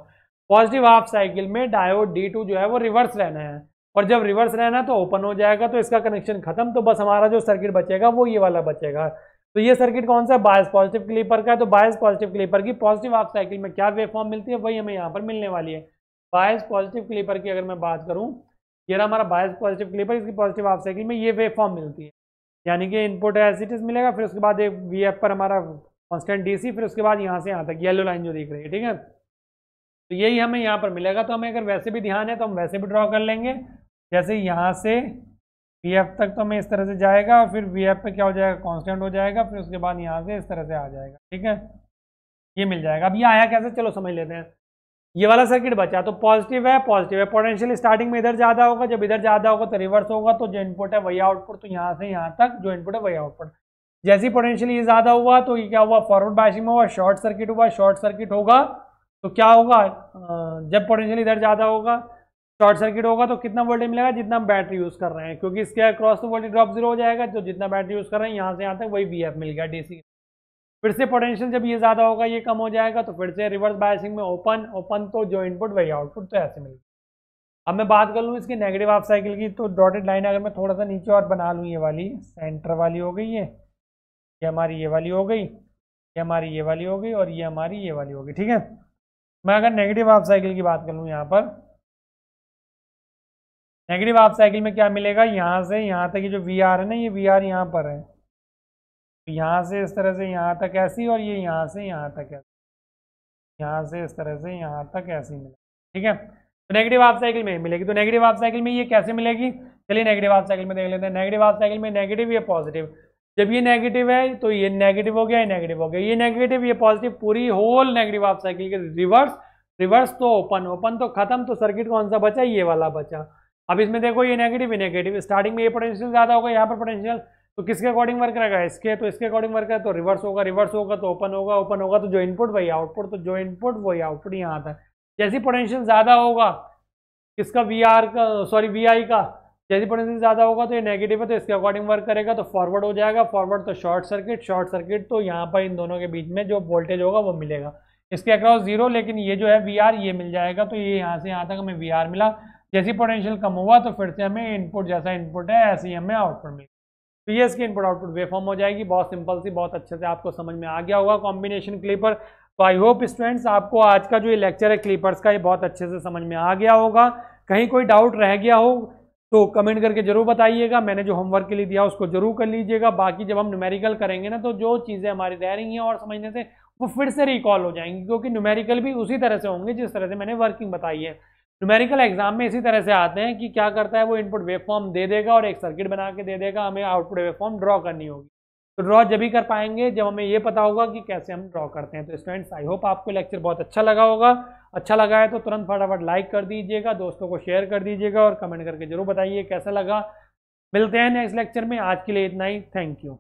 पॉजिटिव हाफ साइकिल में डायोड D2 जो है वो रिवर्स रहना है। और जब रिवर्स रहना तो ओपन हो जाएगा, तो इसका कनेक्शन खत्म। तो बस हमारा जो सर्किट बचेगा वो ये वाला बचेगा। तो ये सर्किट कौन सा है, बायस पॉजिटिव क्लीपर का है। तो बायस पॉजिटिव क्लीपर की पॉजिटिव हाफ साइकिल में क्या वेवफॉर्म मिलती है वही हमें यहाँ पर मिलने वाली है। बायस पॉजिटिव क्लीपर की अगर मैं बात करूँ, ये रहा हमारा बायस पॉजिटिव क्लीपर, इसकी पॉजिटिव हाफ साइकिल में ये वेवफॉर्म मिलती है। यानी कि इनपुट एज इट इज मिलेगा, फिर उसके बाद एक VF पर हमारा कॉन्स्टेंट DC, फिर उसके बाद यहाँ से यहाँ तक येलो लाइन जो दिख रही है, ठीक है। तो यही हमें यहाँ पर मिलेगा। तो हमें अगर वैसे भी ध्यान है तो हम वैसे भी ड्रॉ कर लेंगे। जैसे यहाँ से VF तक तो हमें इस तरह से जाएगा, और फिर VF पे क्या हो जाएगा, कांस्टेंट हो जाएगा, फिर उसके बाद यहाँ से इस तरह से आ जाएगा, ठीक है, ये मिल जाएगा। अब ये आया कैसे, चलो समझ लेते हैं। ये वाला सर्किट बचा तो पॉजिटिव है, पॉजिटिव है, पोटेंशियल स्टार्टिंग में इधर ज़्यादा होगा, जब इधर ज़्यादा होगा तो रिवर्स होगा, तो जो इनपुट है वही आउटपुट। तो यहाँ से यहाँ तक जो इनपुट है वही आउटपुट। जैसे ही पोटेंशियल ये ज़्यादा हुआ तो ये क्या हुआ, फॉरवर्ड बायसिंग में हुआ, शॉर्ट सर्किट हुआ। शॉर्ट सर्किट होगा तो क्या होगा, जब पोटेंशियल इधर ज़्यादा होगा शॉर्ट सर्किट होगा तो कितना वोल्टेज मिलेगा, जितना हम बैटरी यूज़ कर रहे हैं, क्योंकि इसके अक्रॉस तो वोल्टेज ड्रॉप 0 हो जाएगा। तो जितना बैटरी यूज़ कर रहे हैं यहाँ से यहाँ तक वही VF मिल गया DC। फिर से पोटेंशियल जब ये ज़्यादा होगा ये कम हो जाएगा, तो फिर से रिवर्स बायसिंग में ओपन ओपन, तो जो इनपुट वही आउटपुट, तो ऐसे मिलेगा। अब मैं बात कर लूँ इसकी नेगेटिव हाफ साइकिल की, तो डॉटेड लाइन अगर मैं थोड़ा सा नीचे और बना लूँ, ये वाली सेंटर वाली हो गई, ये हमारी ये वाली हो गई, ये हमारी ये वाली हो गई, और ये हमारी ये वाली हो गई, ठीक है। मैं अगर नेगेटिव हाफ साइकिल की बात कर लूँ, यहाँ पर नेगेटिव हाफ साइकिल में क्या मिलेगा, यहाँ से यहाँ तक ये जो VR है ना, ये VR यहाँ पर है, तो यहाँ से इस तरह से यहाँ तक ऐसी, और ये यहाँ से यहाँ तक ऐसी, यहाँ से इस तरह से यहाँ तक ऐसी मिलेगी, ठीक है। तो नेगेटिव हाफ साइकिल में मिलेगी। तो नेगेटिव हाफ साइकिल में ये कैसे मिलेगी, चलिए नेगेटिव हाफ साइकिल में देख लेते हैं। नेगेटिव हाफ साइकिल में नेगेटिव ये पॉजिटिव, जब ये नेगेटिव है तो ये नेगेटिव हो गया, ये नेगेटिव हो गया, ये नेगेटिव ये पॉजिटिव, पूरी होल नेगेटिव हाफ साइकिल के रिवर्स, रिवर्स तो ओपन, ओपन तो खत्म। तो सर्किट कौन सा बचा, ये वाला बचा। अब इसमें देखो ये नेगेटिव, ये नेगेटिव, स्टार्टिंग में ये पोटेंशियल ज़्यादा होगा, यहाँ पर पोटेंशियल, तो किसके अकॉर्डिंग वर्क करेगा, इसके। तो इसके अकॉर्डिंग वर्क करेगा तो रिवर्स होगा, रिवर्स होगा तो ओपन होगा, ओपन होगा तो जो इनपुट वही आउटपुट, तो जो इनपुट वही आउटपुट यहाँ था। जैसी पोटेंशियल ज़्यादा होगा किसका, VR का, सॉरी VI का, जैसी पोटेंशियल ज़्यादा होगा तो ये नेगेटिव है, तो इसके अकॉर्डिंग वर्क करेगा, तो फॉरवर्ड हो जाएगा, फॉरवर्ड तो शॉर्ट सर्किट, शॉर्ट सर्किट तो यहाँ पर इन दोनों के बीच में जो वोल्टेज होगा वो मिलेगा, इसके अक्रॉस 0, लेकिन ये जो है VR ये मिल जाएगा। तो ये यहाँ से यहाँ तक हमें VR मिला। जैसी पोटेंशियल कम हुआ तो फिर से हमें इनपुट, जैसा इनपुट है ऐसे ही हमें आउटपुट मिलेगा। तो ये इसकी इनपुट आउटपुट वेवफॉर्म हो जाएगी। बहुत सिंपल सी, बहुत अच्छे से आपको समझ में आ गया होगा कॉम्बिनेशन क्लीपर। तो आई होप स्टूडेंट्स आपको आज का जो ये लेक्चर है क्लीपर्स का, ये बहुत अच्छे से समझ में आ गया होगा। कहीं कोई डाउट रह गया हो तो कमेंट करके जरूर बताइएगा। मैंने जो होमवर्क के लिए दिया उसको जरूर कर लीजिएगा। बाकी जब हम न्यूमेरिकल करेंगे ना, तो जो चीज़ें हमारी रह रही हैं और समझने से वो फिर से रिकॉल हो जाएंगी, क्योंकि न्यूमेरिकल भी उसी तरह से होंगे जिस तरह से मैंने वर्किंग बताई है। न्यूमेरिकल एग्जाम में इसी तरह से आते हैं कि क्या करता है वो, इनपुट वेवफॉर्म दे देगा और एक सर्किट बना के दे देगा, हमें आउटपुट वेवफॉर्म ड्रॉ करनी होगी। तो ड्रॉ जब भी कर पाएंगे जब हमें ये पता होगा कि कैसे हम ड्रॉ करते हैं। तो स्टूडेंट्स आई होप आपको लेक्चर बहुत अच्छा लगा होगा। अच्छा लगा है तो तुरंत फटाफट लाइक कर दीजिएगा, दोस्तों को शेयर कर दीजिएगा और कमेंट करके जरूर बताइए कैसा लगा। मिलते हैं नेक्स्ट लेक्चर में। आज के लिए इतना ही। Thank you.